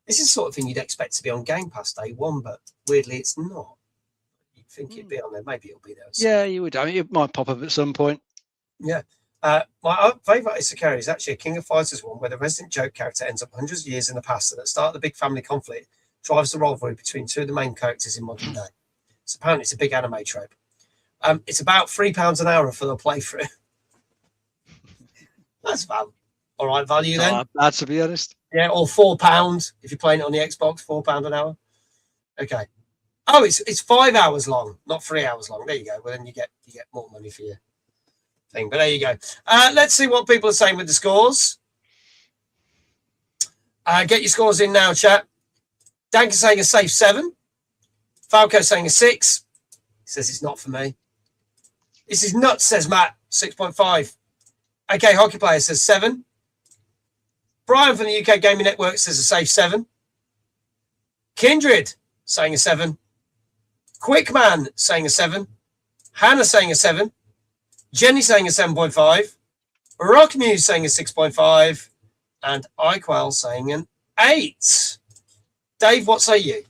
This is the sort of thing you'd expect to be on Game Pass day one, but weirdly it's not. You'd think it'd be on there. Maybe it'll be there. Yeah, you would. I mean, it might pop up at some point. Yeah. My favourite isekai is actually a King of Fighters one, where the resident joke character ends up hundreds of years in the past, and at the start of the big family conflict drives the rivalry between two of the main characters in modern day. So apparently it's a big anime trope. It's about £3 an hour for the playthrough. That's about all right value then. Not bad, to be honest. Yeah, or £4 if you're playing it on the Xbox, £4 an hour. Okay. Oh, it's 5 hours long, not 3 hours long. There you go. Well, then you get more money for your thing. But there you go. Let's see what people are saying with the scores. Get your scores in now, chat. Dank is saying a safe 7. Falco saying a 6. He says it's not for me. This is nuts, says Matt. 6.5. Okay, Hockey Player says 7. Brian from the UK Gaming Network says a safe 7. Kindred saying a 7. Quickman saying a 7. Hannah saying a 7. Jenny saying a 7.5. Rock News saying a 6.5. And iQuell saying an 8. Dave, what say you?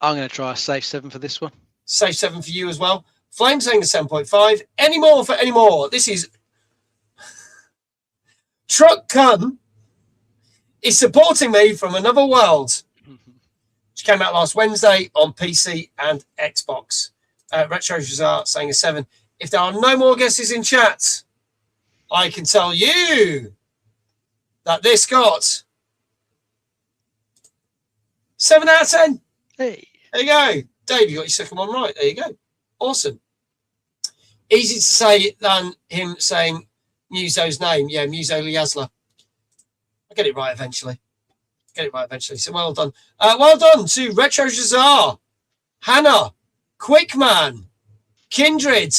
I'm going to try a safe 7 for this one. Safe 7 for you as well. Flame saying a 7.5. Any more for any more? This is Truck Cum is supporting me from another world, which came out last Wednesday on PC and Xbox. Retro Jazar saying a 7. If there are no more guesses in chat, I can tell you that this got 7 out of 10. Hey. There you go. Dave, you got your second one right. There you go. Awesome. Easy to say than him saying Muso's name. Yeah, Muso Liazla. I'll get it right eventually. So well done. Well done to Retro Jazar, Hannah, Quickman, Kindred,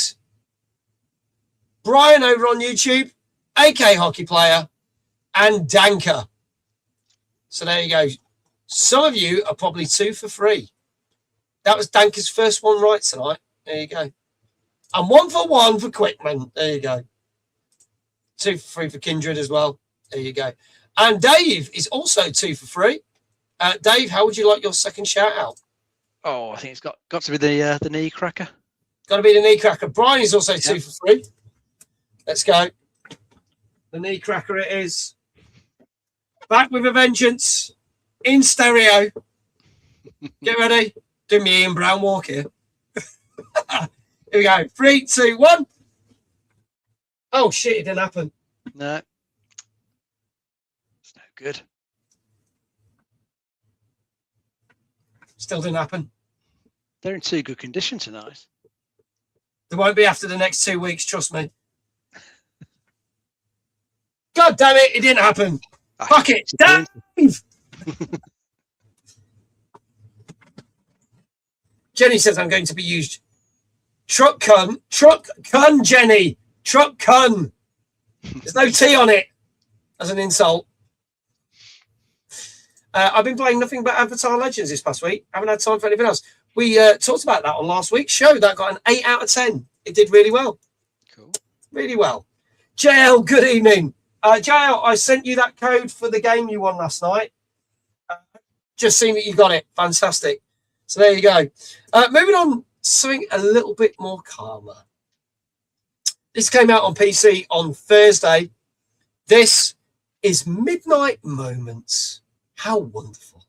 Brian over on YouTube, AK Hockey Player, and Danker. So there you go. Some of you are probably 2 for 3. That was Danker's first one right tonight. There you go. And 1 for 1 for Quickman. There you go. 2 for 3 for Kindred as well. There you go. And Dave is also 2 for 3. Dave, how would you like your second shout out? Oh, I think it's got to be the knee cracker. Got to be the knee cracker. Brian is also 2 for 3. Let's go. The knee cracker it is. Back with a vengeance. In stereo. Get ready. Do me Ian Brown walk here. Here we go. 3, 2, 1. Oh shit! It didn't happen. No, it's no good. Still didn't happen. They're in too good condition tonight. There won't be after the next 2 weeks. Trust me. God damn it! It didn't happen. Fuck it, Dave. Jenny says I'm going to be used. Truck cun, Jenny. Truck cun. There's no T on it as an insult. I've been playing nothing but Avatar Legends this past week. Haven't had time for anything else. We talked about that on last week's show. That got an 8 out of 10. It did really well. Cool. Really well. JL, good evening. JL, I sent you that code for the game you won last night. Just seeing that you got it. Fantastic. So there you go. Moving on, something a little bit more calmer. This came out on PC on Thursday. This is Midnight Moments. How wonderful.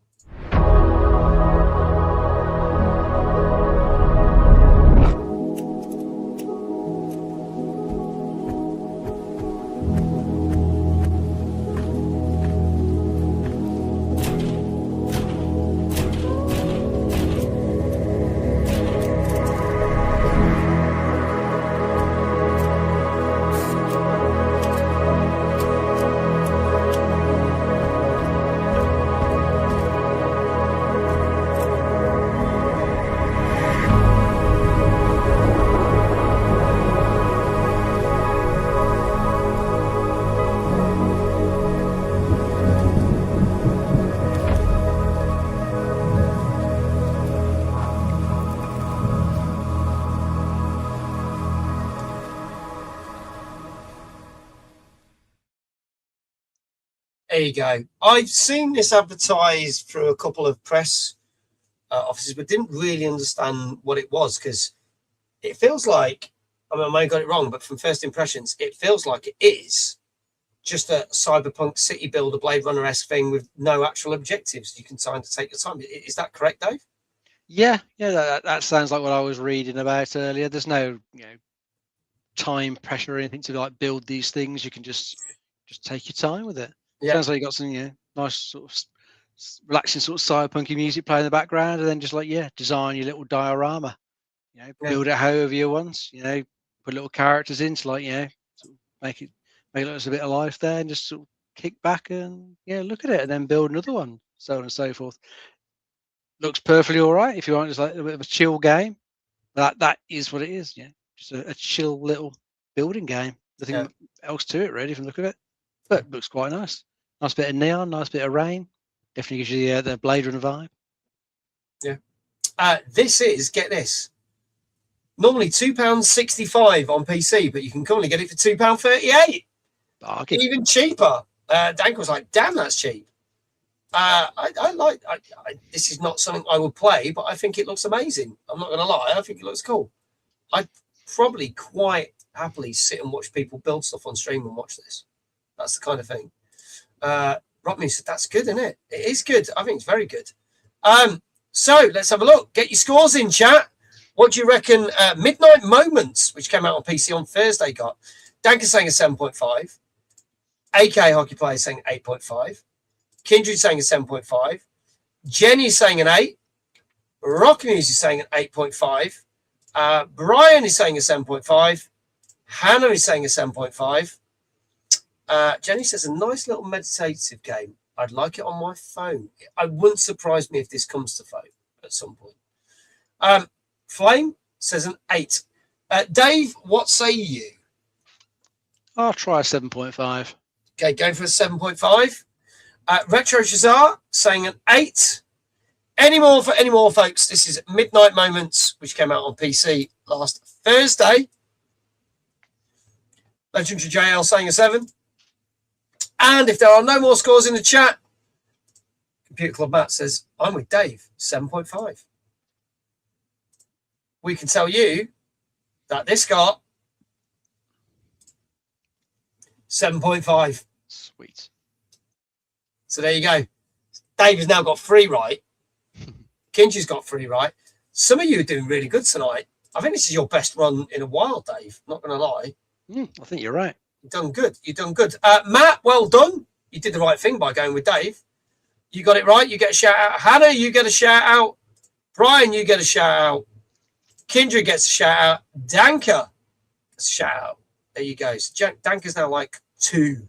There you go. I've seen this advertised through a couple of press offices, but didn't really understand what it was because it feels like, I mean, I may have got it wrong, but from first impressions, it feels like it is just a cyberpunk city builder, Blade Runner-esque thing with no actual objectives. You can kind of take your time. Is that correct, Dave? Yeah, that sounds like what I was reading about earlier. There's no, time pressure or anything to like build these things. You can just take your time with it. Yeah. Sounds like you got some nice sort of relaxing sort of cyberpunky music playing in the background, and then just like design your little diorama. Build it however you want. Put little characters in to like sort of make it look like there's a bit of life there, and just sort of kick back and look at it, and then build another one, so on and so forth. Looks perfectly all right if you want just like a bit of a chill game. That is what it is. Just a chill little building game. Nothing else to it really from the look of it, but it looks quite nice. Nice bit of neon, nice bit of rain. Definitely gives you the Blade Runner vibe. Yeah. This is, get this, normally £2.65 on PC, but you can currently get it for £2.38. Bargain. Even cheaper. Dank was like, damn, that's cheap. This is not something I would play, but I think it looks amazing. I'm not going to lie. I think it looks cool. I'd probably quite happily sit and watch people build stuff on stream and watch this. That's the kind of thing. Rodney said, that's good, isn't it? It is good. I think it's very good. So let's have a look. Get your scores in, chat. What do you reckon Midnight Moments, which came out on PC on Thursday, got? Dank is saying a 7.5. AK Hockey Player is saying 8.5. Kindred saying a 7.5. Jenny is saying an 8. Rock News is saying an 8.5. Brian is saying a 7.5. Hannah is saying a 7.5. Jenny says a nice little meditative game. I'd like it on my phone. I wouldn't surprise me if this comes to phone at some point. Flame says an 8. Dave, what say you? I'll try a 7.5. Okay, going for a 7.5. Retro Shazar saying an 8. Any more, folks? This is Midnight Moments, which came out on PC last Thursday. Legendary JL saying a 7. And if there are no more scores in the chat, Computer Club Matt says, I'm with Dave, 7.5. We can tell you that this got 7.5. Sweet. So there you go. Dave has now got 3 right. Kinji's got 3 right. Some of you are doing really good tonight. I think this is your best run in a while, Dave. Not going to lie. I think you're right. You've done good. You've done good. Matt, well done. You did the right thing by going with Dave. You got it right. You get a shout out. Hannah, you get a shout out. Brian, you get a shout out. Kindred gets a shout out. Danka, a shout out. There you go. So Danka's now like 50%.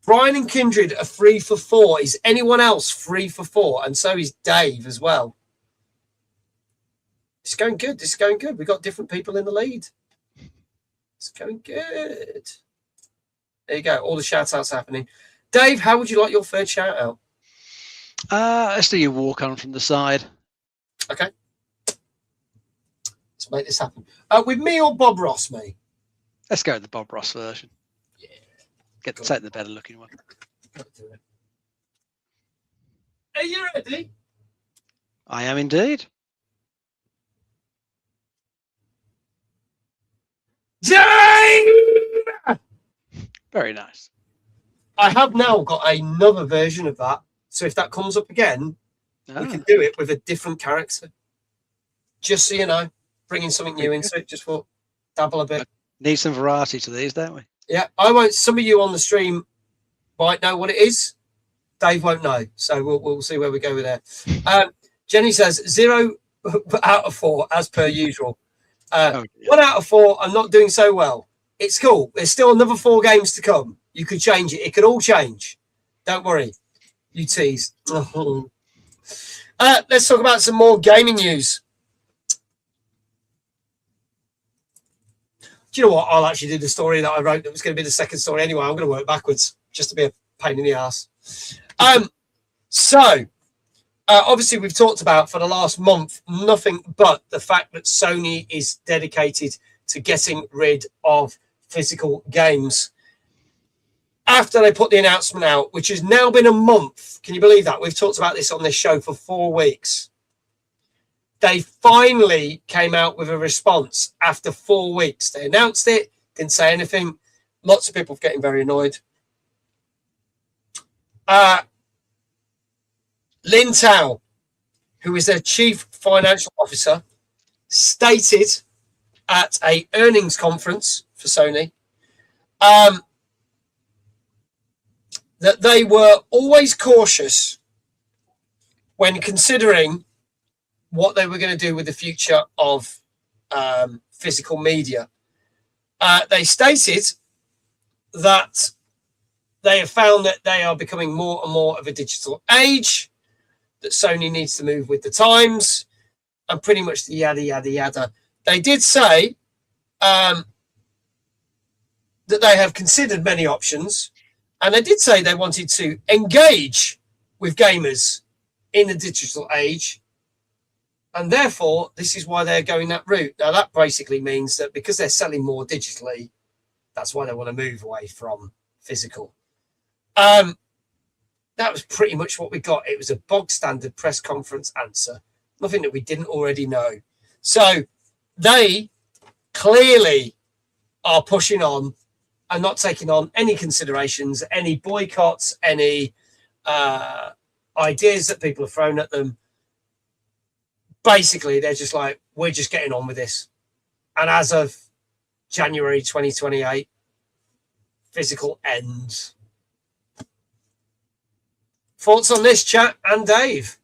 Brian and Kindred are 3 for 4. Is anyone else 3 for 4? And so is Dave as well. It's going good. This is going good. We've got different people in the lead. It's going good. There you go. All the shout outs happening. Dave, how would you like your third shout out? Let's do your walk on from the side. Okay. Let's make this happen. With me or Bob Ross, me? Let's go with the Bob Ross version. Yeah. Take the better looking one. Are you ready? I am indeed. Dave! Very nice. I have now got another version of that. So if that comes up again, we can do it with a different character. Just so you know, bringing something new into it, just for dabble a bit. Need some variety to these, don't we? Yeah, I won't. Some of you on the stream might know what it is. Dave won't know, so we'll see where we go with that. Jenny says 0 out of 4 as per usual. 1 out of 4. I'm not doing so well. It's cool. There's still another 4 games to come. You could change it. It could all change. Don't worry. You tease. Let's talk about some more gaming news. Do you know what? I'll actually do the story that I wrote that was going to be the second story anyway. I'm going to work backwards just to be a pain in the ass. Obviously, we've talked about for the last month nothing but the fact that Sony is dedicated to getting rid of physical games. After they put the announcement out, which has now been a month, can you believe that? We've talked about this on this show for 4 weeks. They finally came out with a response after 4 weeks. They announced it, didn't say anything. Lots of people getting very annoyed. Lin Tao, who is their chief financial officer, stated at a earnings conference for Sony that they were always cautious when considering what they were going to do with the future of physical media. They stated that they have found that they are becoming more and more of a digital age, that Sony needs to move with the times, and pretty much the yada, yada, yada. They did say that they have considered many options, and they did say they wanted to engage with gamers in the digital age, and therefore this is why they're going that route. Now, that basically means that because they're selling more digitally, that's why they want to move away from physical. That was pretty much what we got. It was a bog standard press conference answer, nothing that we didn't already know. So they clearly are pushing on and not taking on any considerations, any boycotts, any ideas that people have thrown at them. Basically, they're just like, we're just getting on with this. And as of January 2028, physical ends. Thoughts on this, chat and Dave?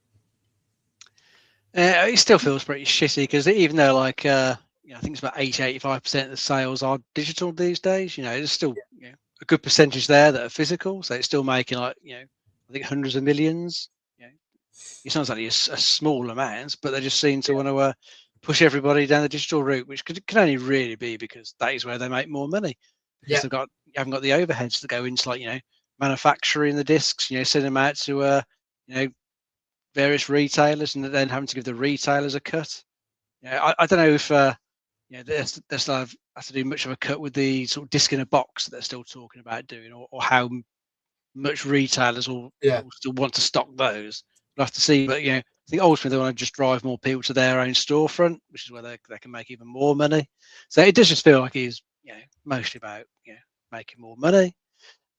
It still feels pretty shitty because even though, like, I think it's about 80-85% of the sales are digital these days. There's still a good percentage there that are physical, so it's still making I think hundreds of millions. It sounds like a small amount, but they just seem to want to push everybody down the digital route, which can only really be because that is where they make more money. Because you haven't got the overheads that go into manufacturing the discs, sending them out to various retailers and then having to give the retailers a cut. I don't know if they still have to do much of a cut with the sort of disc in a box that they're still talking about doing, or how much retailers will still want to stock those. We'll have to see, but I think ultimately they want to just drive more people to their own storefront, which is where they can make even more money. So it does just feel like it's mostly about making more money.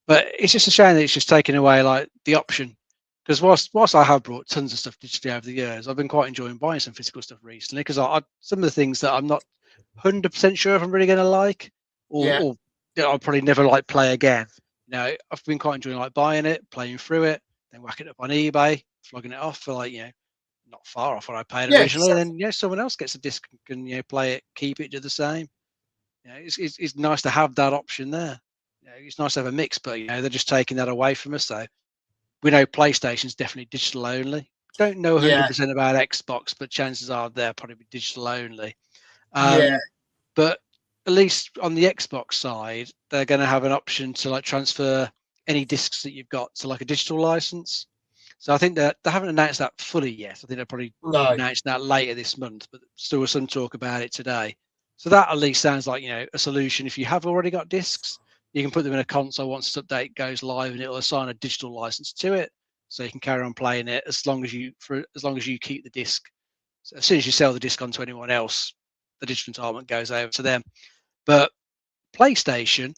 But it's just a shame that it's just taken away the option because whilst I have brought tons of stuff digitally over the years, I've been quite enjoying buying some physical stuff recently because some of the things that I'm not 100% sure if I'm really going to like, or that I'll probably never like play again. You know, I've been quite enjoying like buying it, playing through it, then whacking it up on eBay, flogging it off for like, you know, not far off what I paid originally. And then someone else gets a disc and can play it, keep it, do the same. You know, it's nice to have that option there. You know, it's nice to have a mix, but they're just taking that away from us. So we know PlayStation's definitely digital only. Don't know 100% about Xbox, but chances are they're probably digital only. But at least on the Xbox side, they're going to have an option to like transfer any discs that you've got to like a digital license. So I think that they haven't announced that fully yet. I think they'll probably announce that later this month, but still was some talk about it today. So that at least sounds like, a solution. If you have already got discs, you can put them in a console once this update goes live, and it'll assign a digital license to it, so you can carry on playing it as long as you keep the disc. So as soon as you sell the disc on to anyone else, the digital entitlement goes over to them. But PlayStation,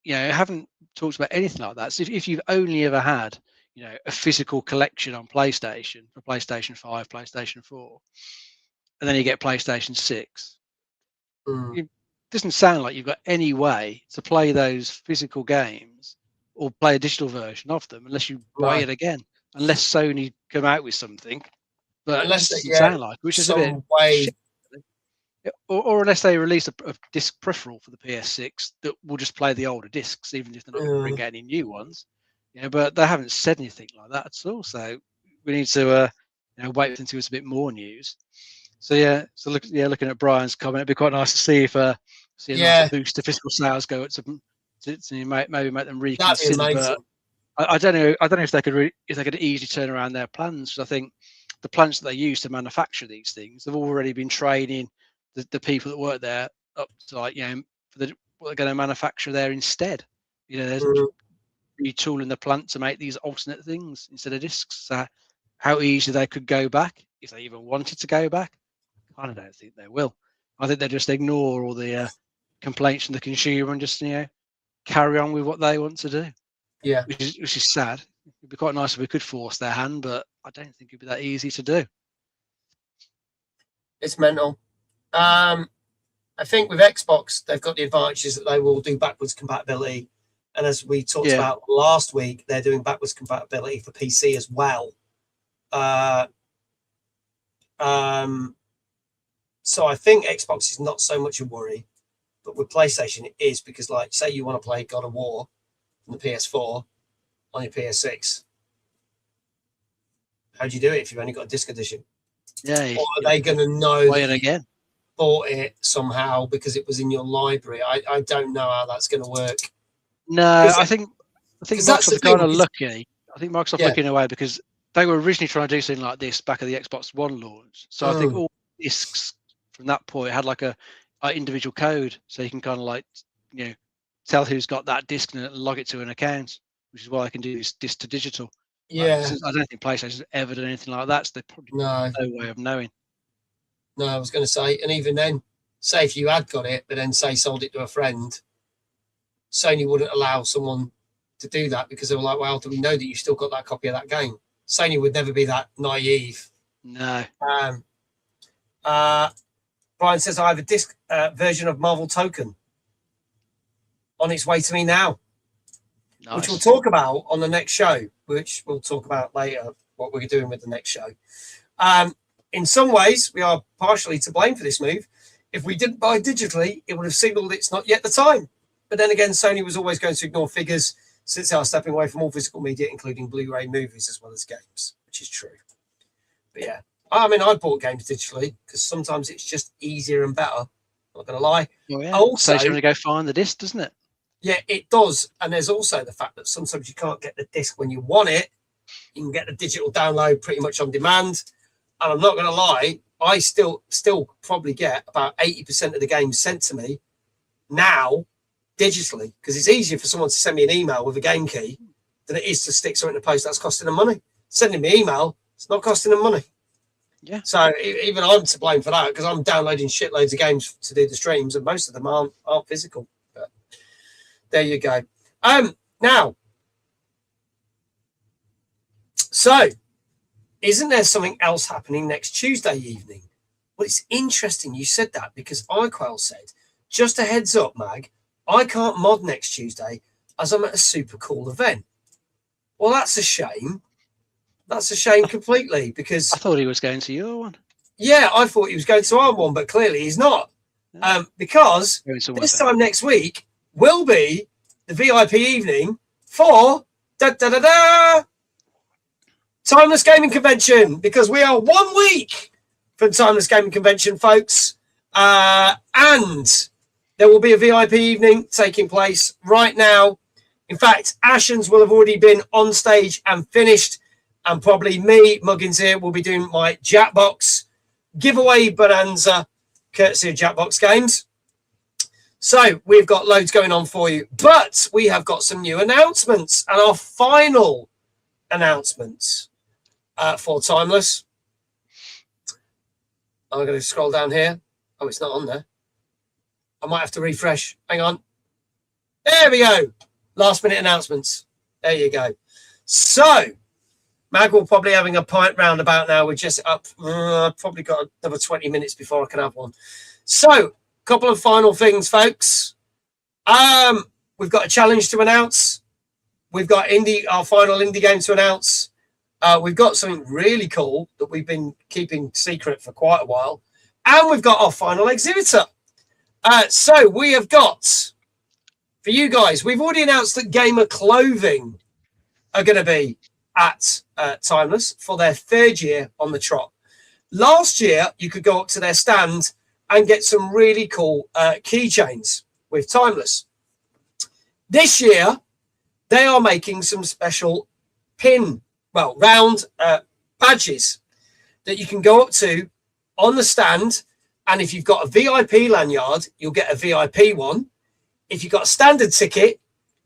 haven't talked about anything like that. So if you've only ever had, a physical collection on PlayStation for PlayStation 5, PlayStation 4, and then you get PlayStation 6, it doesn't sound like you've got any way to play those physical games or play a digital version of them unless you buy it again, unless Sony come out with something. But unless it doesn't sound like, which is a bit shit. Or unless they release a disc peripheral for the PS6 that will just play the older discs, even if they're not going to bring out any new ones. But they haven't said anything like that at all. So we need to wait until it's a bit more news. So looking at Brian's comment, it'd be quite nice to see if a nice boost to physical sales go to maybe make them reconsider. But I don't know if they could easily turn around their plans. Because I think the plants that they use to manufacture these things, they've already been training the people that work there up to what they're going to manufacture there instead. There's retooling the plant to make these alternate things instead of discs. So how easy they could go back, if they even wanted to go back, I don't think they will. I think they just ignore all the complaints from the consumer and just carry on with what they want to do. Yeah, which is sad. It'd be quite nice if we could force their hand, but I don't think it'd be that easy to do. It's mental. I think with Xbox, they've got the advantages that they will do backwards compatibility. And as we talked about last week, they're doing backwards compatibility for PC as well. So I think Xbox is not so much a worry, but with PlayStation it is, because like, say you want to play God of War on the PS4 on your PS6, how do you do it if you've only got a disc edition? Yeah. Or are they going to know that you bought it somehow because it was in your library? I don't know how that's going to work. No, I think Microsoft are kind of lucky. I think Microsoft looking away because they were originally trying to do something like this back at the Xbox One launch. So I think all discs from that point had like a individual code, so you can kind of like tell who's got that disc and log it to an account, which is why I can do this disc to digital. I don't think PlayStation's ever done anything like that, so they probably no way of knowing. No, I was going to say, and even then, say if you had got it, but then say sold it to a friend, Sony wouldn't allow someone to do that because they were like, well, do we know that you still got that copy of that game? Sony would never be that naive. No. Brian says, I have a disc version of Marvel Token on its way to me now, which we'll talk about on the next show, which we'll talk about later, what we're doing with the next show. In some ways, we are partially to blame for this move. If we didn't buy digitally, it would have signaled it's not yet the time. But then again, Sony was always going to ignore figures since they are stepping away from all physical media, including Blu-ray movies as well as games, which is true. But yeah, I mean, I bought games digitally because sometimes it's just easier and better. I'm not going to lie. Oh, yeah. Also, you have to go find the disc, doesn't it? Yeah, it does. And there's also the fact that sometimes you can't get the disc when you want it. You can get the digital download pretty much on demand. And I'm not going to lie, I still probably get about 80% of the games sent to me now digitally, because it's easier for someone to send me an email with a game key than it is to stick something in the post that's costing them money. Sending me email, it's not costing them money. Yeah. So even I'm to blame for that, because I'm downloading shitloads of games to do the streams, and most of them aren't physical. But there you go. Now, So, isn't there something else happening next Tuesday evening? Well, it's interesting you said that because iQuell said, just a heads up, Mag, I can't mod next Tuesday as I'm at a super cool event. Well, that's a shame. That's a shame completely because... I thought he was going to your one. Yeah, I thought he was going to our one, but clearly he's not. Because this time next week will be the VIP evening for Timeless Gaming Convention, because we are 1 week from Timeless Gaming Convention, folks. And there will be a VIP evening taking place right now. In fact, Ashens will have already been on stage and finished. And probably me, Muggins here, will be doing my Jackbox giveaway bonanza, courtesy of Jackbox Games. So we've got loads going on for you. But we have got some new announcements. And our final announcements for Timeless. I'm going to scroll down here. Oh, it's not on there. I might have to refresh. Hang on. There we go. Last minute announcements. There you go. So, Mag will probably having a pint roundabout now. We're just up. Probably got another 20 minutes before I can have one. So, couple of final things, folks. We've got a challenge to announce. We've got our final indie game to announce. We've got something really cool that we've been keeping secret for quite a while. And we've got our final exhibitor. So we have got, for you guys, we've already announced that Gamer Clothing are going to be at Timeless for their 3rd year on the trot. Last year, you could go up to their stand and get some really cool keychains with Timeless. This year, they are making some special round badges that you can go up to on the stand. And if you've got a VIP lanyard, you'll get a VIP one. If you've got a standard ticket,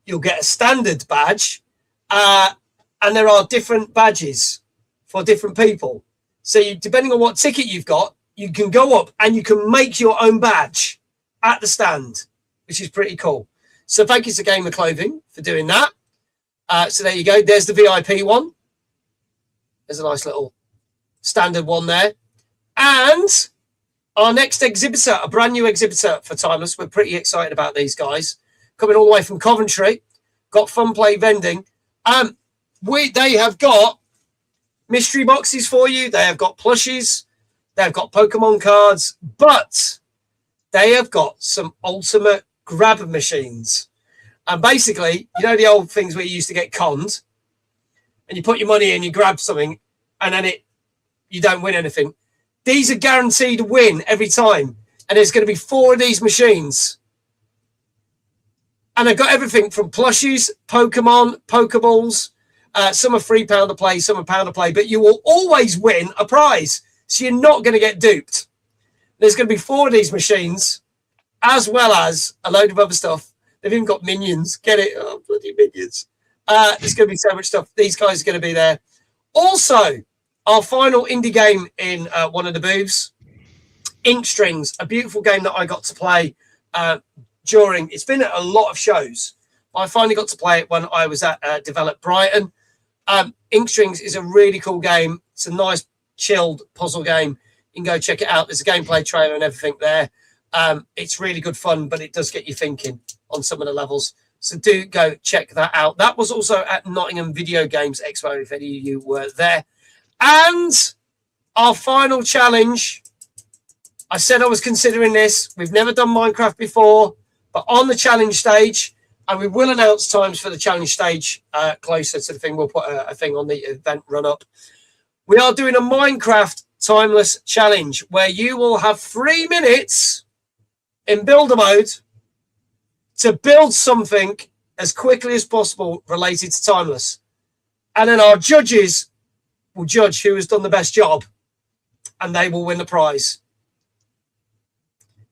you'll get a standard badge. And there are different badges for different people. So depending on what ticket you've got, you can go up and you can make your own badge at the stand, which is pretty cool. So thank you to Gamer Clothing for doing that. So there you go. There's the VIP one. There's a nice little standard one there. And our next exhibitor, a brand new exhibitor for Timeless. We're pretty excited about these guys. Coming all the way from Coventry. Got Fun Play Vending. They have got mystery boxes for you. They have got plushies. They've got Pokemon cards. But they have got some ultimate grab machines. And basically, you know the old things where you used to get conned? And you put your money in, you grab something, and then you don't win anything. These are guaranteed to win every time. And there's going to be 4 of these machines. And they've got everything from plushies, Pokemon, Pokeballs. Some are £3 to play, some are £1 to play. But you will always win a prize. So you're not going to get duped. There's going to be 4 of these machines, as well as a load of other stuff. They've even got minions. Get it? Oh, bloody minions. There's going to be so much stuff. These guys are going to be there. Also, our final indie game in one of the booths, Ink Strings, a beautiful game that I got to play during. It's been at a lot of shows. I finally got to play it when I was at Develop Brighton. Ink Strings is a really cool game. It's a nice, chilled puzzle game. You can go check it out. There's a gameplay trailer and everything there. It's really good fun, but it does get you thinking on some of the levels. So do go check that out. That was also at Nottingham Video Games Expo, if any of you were there. And our final challenge, I said I was considering this. We've never done Minecraft before, but on the challenge stage, and we will announce times for the challenge stage closer to the thing. We'll put a thing on the event run-up. We are doing a Minecraft Timeless challenge where you will have 3 minutes in builder mode to build something as quickly as possible related to Timeless. And then our judges will judge who has done the best job, and they will win the prize.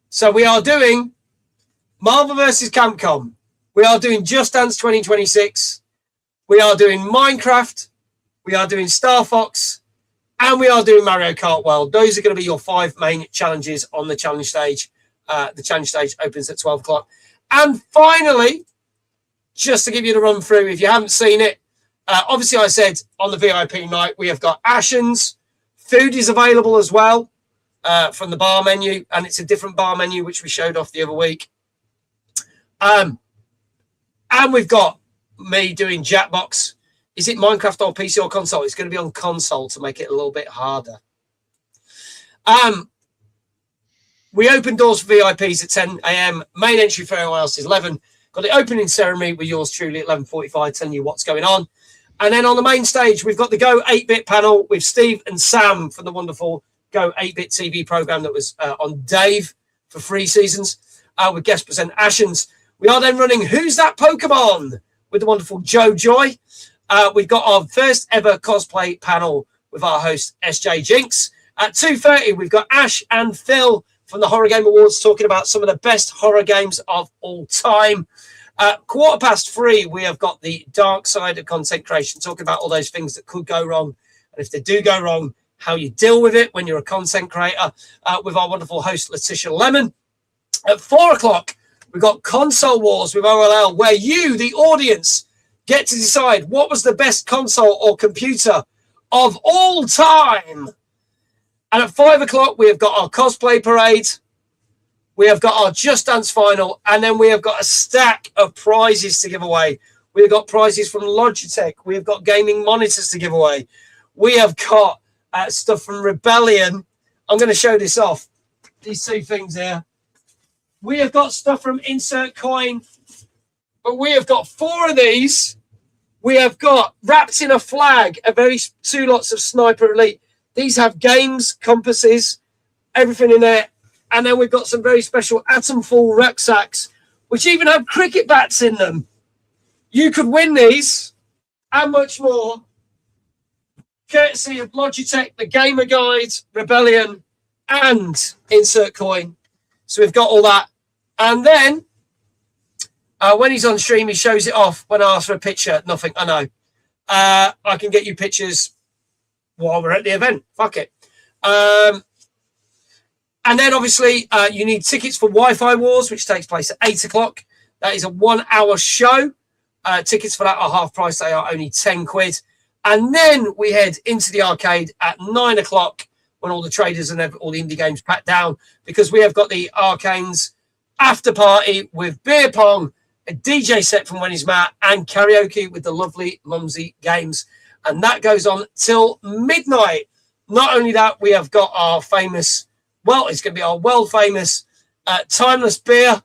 So we are doing Marvel vs. Capcom. We are doing Just Dance 2026. We are doing Minecraft. We are doing Star Fox. And we are doing Mario Kart World. Those are going to be your 5 main challenges on the challenge stage. The challenge stage opens at 12 o'clock. And finally, just to give you the run through, if you haven't seen it, Obviously, I said on the VIP night, we have got Ashens. Food is available as well from the bar menu, and it's a different bar menu, which we showed off the other week. And we've got me doing Jackbox. Is it Minecraft or PC or console? It's going to be on console to make it a little bit harder. We open doors for VIPs at 10 a.m. Main entry for everyone else is 11. Got the opening ceremony with yours truly at 11:45, telling you what's going on. And then on the main stage, we've got the Go 8-Bit panel with Steve and Sam from the wonderful Go 8-Bit TV program that was on Dave for 3 seasons with guest presenter Ashens. We are then running Who's That Pokemon with the wonderful Joe Joy. We've got our first ever cosplay panel with our host SJ Jinx. At 2:30, we've got Ash and Phil from the Horror Game Awards talking about some of the best horror games of all time. 3:15, we have got the dark side of content creation, talking about all those things that could go wrong. And if they do go wrong, how you deal with it when you're a content creator with our wonderful host, Letitia Lemon. At 4 o'clock, we've got Console Wars with OLL, where you, the audience, get to decide what was the best console or computer of all time. And at 5 o'clock, we have got our cosplay parade. We have got our Just Dance final. And then we have got a stack of prizes to give away. We've got prizes from Logitech. We have got gaming monitors to give away. We have got stuff from Rebellion. I'm going to show this off. These 2 things here. We have got stuff from Insert Coin. But we have got 4 of these. We have got wrapped in a flag, 2 lots of Sniper Elite. These have games, compasses, everything in there. And then we've got some very special Atomfall rucksacks, which even have cricket bats in them. You could win these and much more, courtesy of Logitech, the Gamer Guide, Rebellion, and Insert Coin. So we've got all that. And then when he's on stream, he shows it off. When I ask for a picture, nothing. I know. I can get you pictures while we're at the event. Fuck it. And then obviously you need tickets for Wi-Fi Wars, which takes place at 8 o'clock. That is a 1-hour show. Tickets for that are half price. They are only 10 quid. And then we head into the arcade at 9 o'clock when all the traders and all the indie games pack down, because we have got the Arcane's after party with beer pong, a DJ set from When He's Matt, and karaoke with the lovely Mumsy Games. And that goes on till midnight. Not only that, we have got our famous, well, it's going to be our world famous timeless beer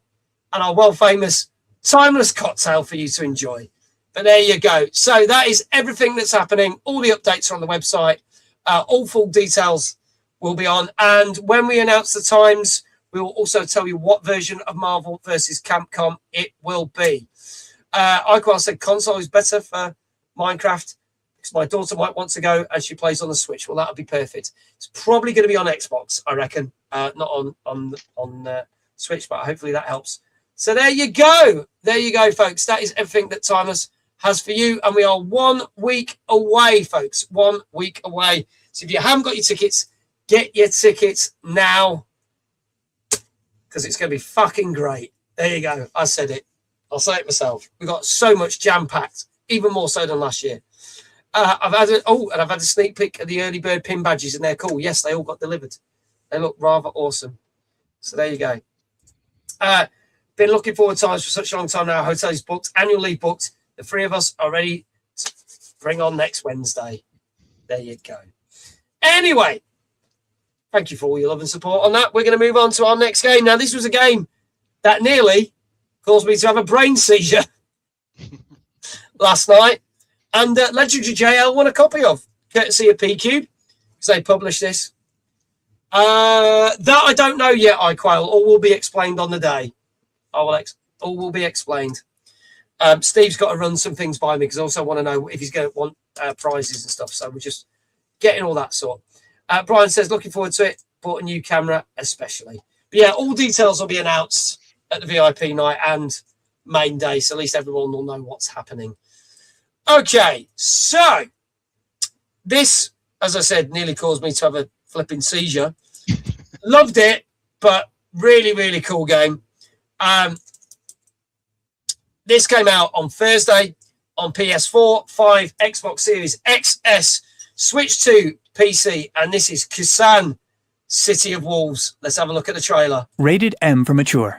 and our world famous timeless cocktail for you to enjoy. But there you go. So that is everything that's happening. All the updates are on the website. All full details will be on. And when we announce the times, we will also tell you what version of Marvel versus Capcom it will be. Iqual said console is better for Minecraft because my daughter might want to go and she plays on the Switch. Well, that would be perfect. It's probably going to be on Xbox, I reckon, not on Switch, but hopefully that helps. So there you go. There you go, folks. That is everything that Timeless has for you. And we are 1 week away, folks. 1 week away. So if you haven't got your tickets, get your tickets now, because it's going to be fucking great. There you go. I said it. I'll say it myself. We've got so much jam-packed, even more so than last year. I've had a sneak peek of the early bird pin badges, and they're cool. Yes, they all got delivered. They look rather awesome. So there you go. Been looking forward to times for such a long time now. Hotel is booked, annual leave booked. The 3 of us are ready to bring on next Wednesday. There you go. Anyway, thank you for all your love and support on that. We're going to move on to our next game. Now, this was a game that nearly caused me to have a brain seizure last night. And Legendary JL won a copy of, courtesy of PQ, because they published this. That I don't know yet, Iquail. All will be explained on the day. All will be explained. Steve's got to run some things by me because I also want to know if he's going to want prizes and stuff. So we're just getting all that sort. Brian says, looking forward to it. Bought a new camera, especially. But yeah, all details will be announced at the VIP night and main day. So at least everyone will know what's happening. Okay, so this, as I said, nearly caused me to have a flipping seizure. Loved it, but really, really cool game. This came out on Thursday. on PS4, 5, Xbox Series XS, Switch 2, PC, and this is Kusan, City of Wolves. Let's have a look at the trailer. Rated M for mature.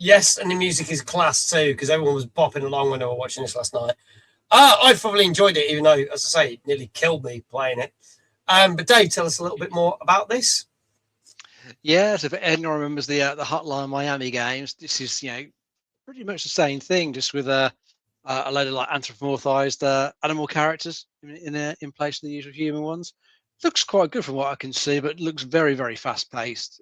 Yes, and the music is class too, because everyone was bopping along when they were watching this last night. I thoroughly enjoyed it, even though, as I say, it nearly killed me playing it. But Dave, tell us a little bit more about this. Yeah, so if anyone remembers the Hotline Miami games, this is pretty much the same thing, just with a load of like anthropomorphized animal characters in place of the usual human ones. Looks quite good from what I can see, but looks very, very fast paced.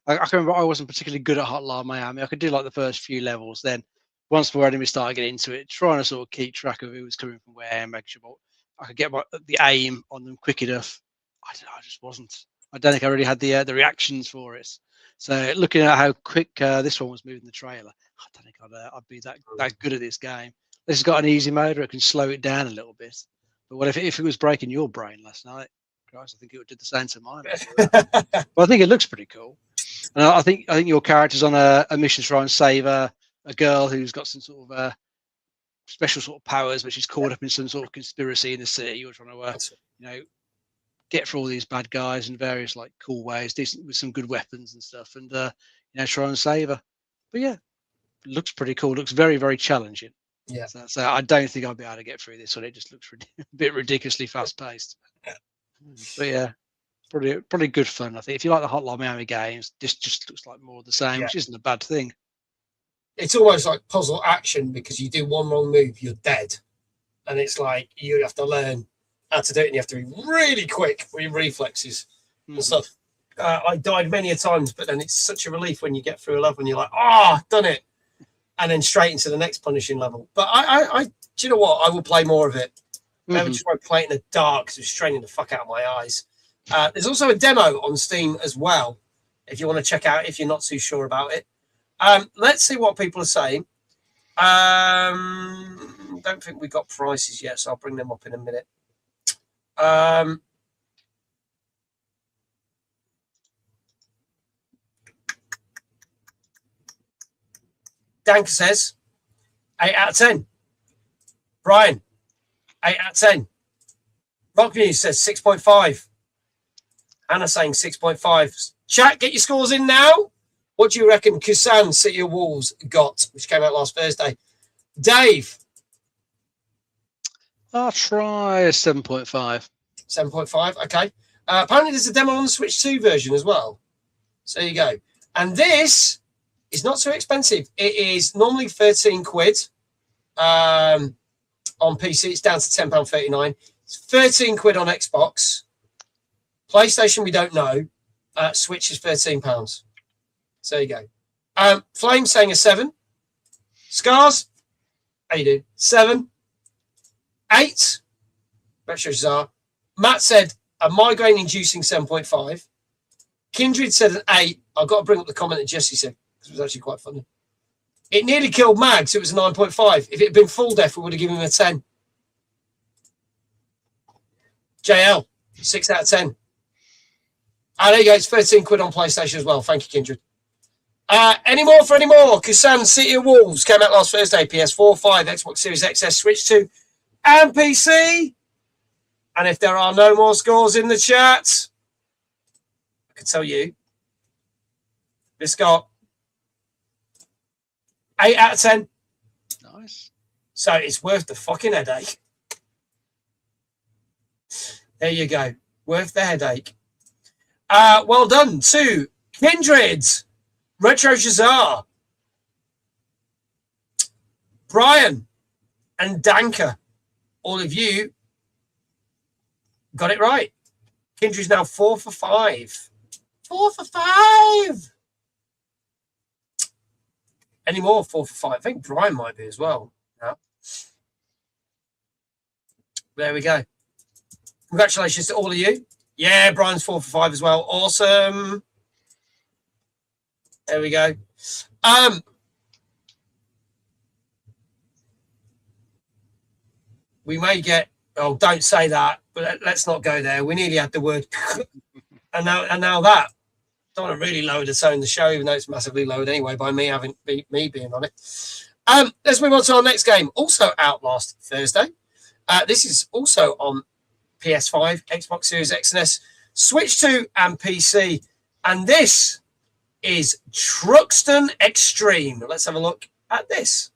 I can remember I wasn't particularly good at Hotline Miami. I could do like the first few levels. Then once more enemies started getting into it, trying to sort of keep track of who was coming from where and make sure I could get the aim on them quick enough. I just wasn't. I don't think I really had the reactions for it. So looking at how quick this one was moving the trailer, I don't think I'd be that good at this game. This has got an easy mode where it can slow it down a little bit. But what if it was breaking your brain last night? Christ, I think it would do the same to mine. But I think it looks pretty cool. And I think your character's on a mission to try and save a girl who's got some sort of special sort of powers, but she's caught up in some sort of conspiracy in the city. You're trying to, get through all these bad guys in various like cool ways, decent with some good weapons and stuff, and try and save her. But yeah, it looks pretty cool. It looks very, very challenging. Yeah. So I don't think I'll be able to get through this one. It just looks a bit ridiculously fast paced. But yeah. Probably good fun. I think if you like the Hotline Miami games, this just looks like more of the same, which isn't a bad thing. It's almost like puzzle action, because you do one wrong move, you're dead, and it's like you have to learn how to do it, and you have to be really quick with your reflexes and stuff. I died many a times, but then it's such a relief when you get through a level and you're like, done it, and then straight into the next punishing level. But I do you know what? I will play more of it. I would try play it in the dark because it's straining the fuck out of my eyes. There's also a demo on Steam as well, if you want to check out if you're not too sure about it. Let's see what people are saying. Don't think we got prices yet, so I'll bring them up in a minute. Danka says 8 out of 10. Brian, 8 out of 10. Rock News says 6.5. Anna saying 6.5. Chat, get your scores in now. What do you reckon Kusan City of Wolves got, which came out last Thursday? Dave? I'll try a 7.5. 7.5, okay. Apparently there's a demo on the Switch 2 version as well. So there you go. And this is not so expensive. It is normally 13 quid. On PC, it's down to £10.39. It's 13 quid on Xbox. PlayStation, we don't know. Switch is £13. So there you go. Flame saying a 7. Scars, how you do? 7. 8. Retro Czar. Matt said a migraine inducing 7.5. Kindred said an 8. I've got to bring up the comment that Jesse said because it was actually quite funny. It nearly killed Mag, so it was a 9.5. If it had been full death, we would have given him a 10. JL, 6 out of 10. There you go. It's 13 quid on PlayStation as well. Thank you, Kindred. Any more for any more? Kasan City of Wolves came out last Thursday. PS4, 5, Xbox Series XS, Switch 2, and PC. And if there are no more scores in the chat, I can tell you, this got 8 out of 10. Nice. So it's worth the fucking headache. There you go. Worth the headache. Well done to Kindred, Retro Shazar, Brian, and Danker. All of you got it right. Kindred's now 4 for 5. 4 for 5. Any more 4 for 5? I think Brian might be as well. No. There we go. Congratulations to all of you. Yeah, Brian's 4 for 5 as well. Awesome. There we go. We may get. Oh, don't say that. But let's not go there. We nearly had the word, and now that. Don't want to really lower the tone of the show, even though it's massively lowered anyway by me being on it. Let's move on to our next game. Also out last Thursday. This is also on PS5, Xbox Series X and S, Switch 2, and PC. And this is Truxton Extreme. Let's have a look at this.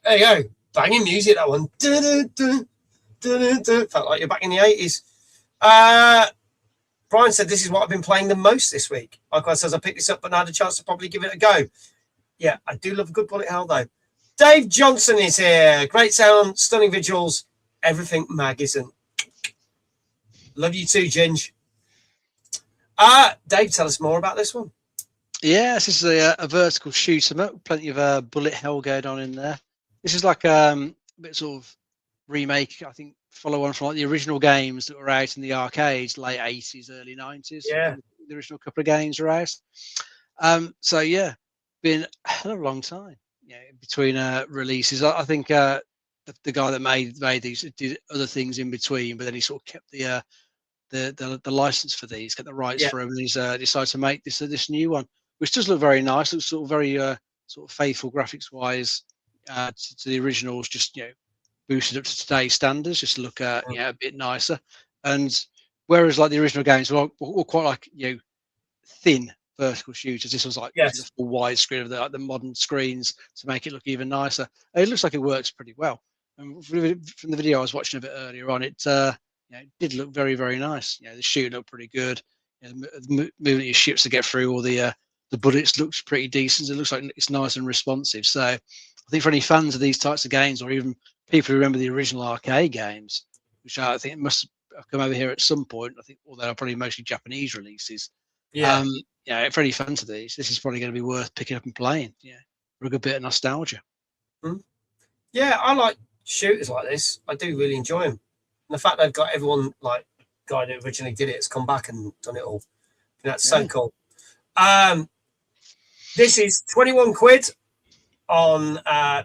There you go. Banging music, that one. Felt like you're back in the 80s. Brian said this is what I've been playing the most this week. Likewise says I picked this up but not had a chance to probably give it a go. Yeah, I do love a good bullet hell though. Dave Johnson is here. Great sound, stunning visuals, everything Mag isn't. Love you too, Ginge. Dave, tell us more about this one. Yeah, this is a vertical shoot 'em up. Plenty of bullet hell going on in there. This is like a bit sort of remake, I think, follow on from like the original games that were out in the arcades, late 80s, early 90s. Yeah. The original couple of games were out. So yeah, been a hell of a long time, between releases. I think the guy that made these did other things in between, but then he sort of kept the license for these, kept the rights for them, and he's decided to make this new one, which does look very nice. Looks sort of very sort of faithful graphics wise to the originals, just boosted up to today's standards, just to look a bit nicer. And whereas like the original games were quite like thin vertical shooters, this was like the full widescreen of the modern screens to make it look even nicer. It looks like it works pretty well. And from the video I was watching a bit earlier on, it did look very, very nice. The shooting looked pretty good. The movement of your ships to get through all the bullets looks pretty decent. It looks like it's nice and responsive. So I think for any fans of these types of games, or even people who remember the original arcade games, which I think must have come over here at some point, I think, although they're probably mostly Japanese releases. For any fans of these, this is probably going to be worth picking up and playing. For a good bit of nostalgia. Yeah, I like shooters like this. I do really enjoy them. And the fact they've got everyone, like the guy that originally did it has come back and done it all. That's so cool. This is 21 quid on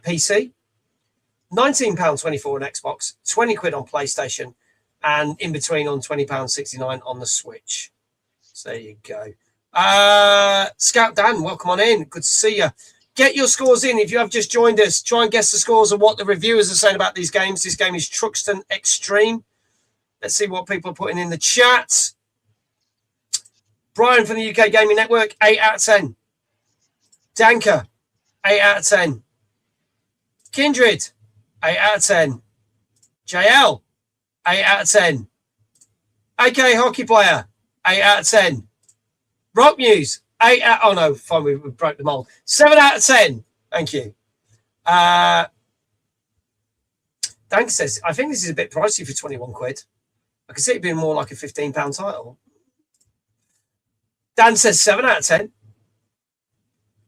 PC, £19.24 on Xbox, 20 quid on PlayStation, and in between on £20.69 on the Switch. So there you go. Scout Dan, welcome on in. Good to see you. Get your scores in. If you have just joined us, try and guess the scores of what the reviewers are saying about these games. This game is Truxton Extreme. Let's see what people are putting in the chat. Brian from the UK Gaming Network, 8 out of 10. Danker, 8 out of 10. Kindred, 8 out of 10. JL, 8 out of 10. AK Hockey Player, 8 out of 10. Rock News, 8 out. Oh no, fine, we broke the mold. 7 out of 10. Thank you. Dank says, I think this is a bit pricey for 21 quid. I can see it being more like a £15 title. Dan says 7 out of 10.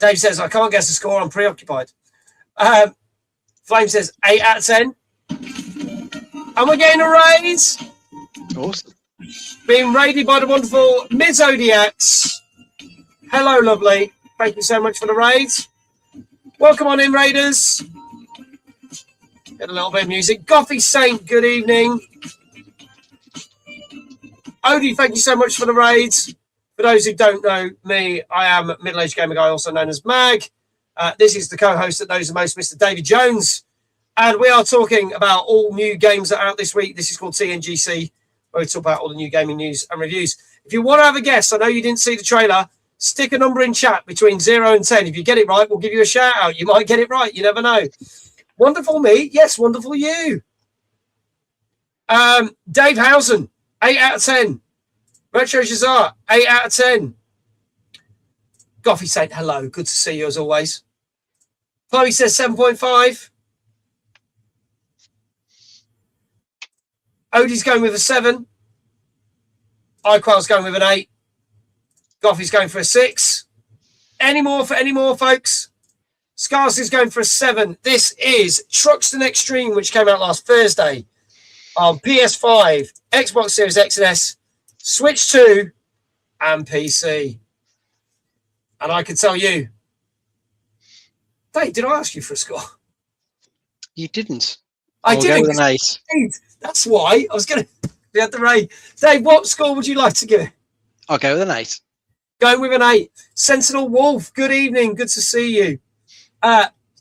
Dave says, I can't guess the score, I'm preoccupied. Flame says 8 out of 10. And we're getting a raise. Awesome. Being raided by the wonderful Ms. Odiax. Hello, lovely. Thank you so much for the raids. Welcome on in, Raiders. Get a little bit of music. Goffy Saint, good evening. Odie, thank you so much for the raids. For those who don't know me, I am Middle-Aged Gamer Guy, also known as Mag. This is the co-host that knows the most, Mr. David Jones. And we are talking about all new games that are out this week. This is called TNGC, where we talk about all the new gaming news and reviews. If you want to have a guess, I know you didn't see the trailer, stick a number in chat between 0 and 10. If you get it right, we'll give you a shout out. You might get it right. You never know. Wonderful me. Yes, wonderful you. Dave Housen, 8 out of 10. Retro Shazar, 8 out of 10. Goffy Saint, hello. Good to see you as always. Chloe says 7.5. Odie's going with a 7. iQual's going with an 8. Goffy's going for a 6. Any more, folks? Scars is going for a 7. This is Truxton Extreme, which came out last Thursday on PS5, Xbox Series X and S, Switch 2, and PC. And I can tell you, Dave, did I ask you for a score? You didn't. I didn't. Go with an 8. That's why I was going to be at the raid. Dave, what score would you like to give it? I'll go with an 8. Going with an 8. Sentinel Wolf, good evening. Good to see you.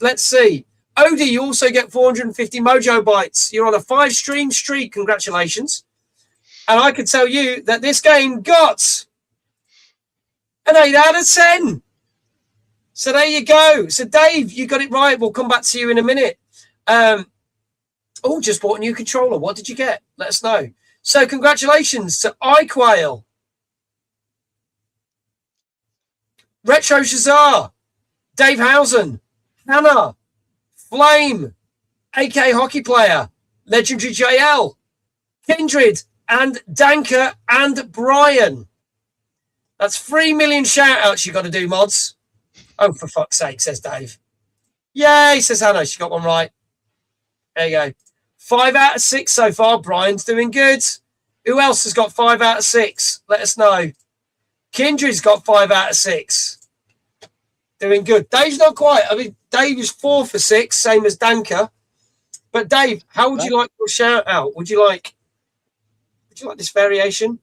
Let's see. Odie, you also get 450 Mojo Bites. You're on a 5-stream streak. Congratulations. And I can tell you that this game got an 8 out of 10. So there you go. So, Dave, you got it right. We'll come back to you in a minute. Just bought a new controller. What did you get? Let us know. So congratulations to iQuail, Retro Shazar, Dave Housen, Hannah, Flame, AK Hockey Player, Legendary JL, Kindred, and Danker and Brian. That's 3 million shout-outs you got to do, mods. Oh, for fuck's sake, says Dave. Yay, says Hannah. She got one right. There you go. 5 out of 6 so far. Brian's doing good. Who else has got 5 out of 6? Let us know. Kindred's got 5 out of 6. Doing good. Dave's not quite. I mean, Dave is 4 for 6, same as Danker. But Dave, how would you like your shout out? Would you like this variation?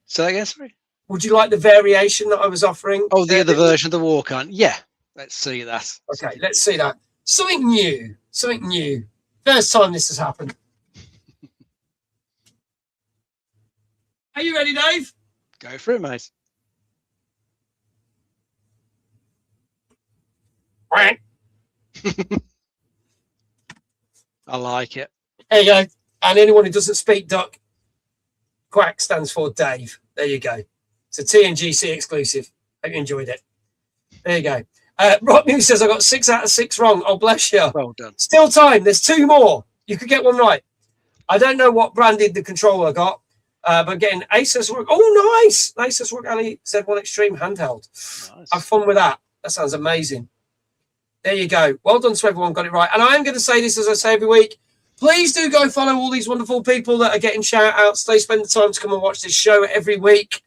Say again, sorry. Would you like the variation that I was offering? Oh, the other version of the walk on. Yeah. Let's see that. Okay, let's see that. Something new. Something new. First time this has happened. Are you ready, Dave? Go for it, mate. Quack. I like it. There you go. And anyone who doesn't speak duck, Quack stands for Dave. There you go. It's a TNGC exclusive. Hope you enjoyed it. There you go. Rock News says I got 6 out of 6 wrong. Oh, bless you. Well done. Still time. There's 2 more. You could get one right. I don't know what branded the controller got, but getting Asus Rock. Oh, nice. Asus Rock Ali Z1 Extreme handheld. Nice. Have fun with that. That sounds amazing. There you go. Well done to everyone. Got it right. And I am going to say this, as I say every week. Please do go follow all these wonderful people that are getting shout outs. They spend the time to come and watch this show every week.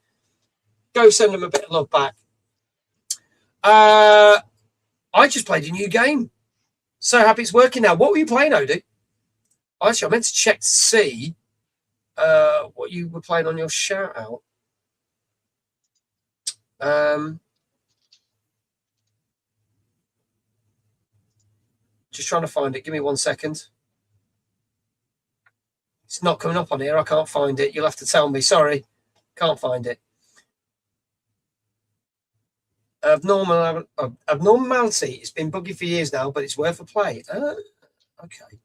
Go send them a bit of love back. I just played a new game. So happy it's working now. What were you playing, Odie? Actually, I meant to check to see what you were playing on your shout out. Just trying to find it. Give me 1 second. It's not coming up on here. I can't find it. You'll have to tell me. Sorry. Can't find it. Abnormality. It's been buggy for years now, but it's worth a play. Okay.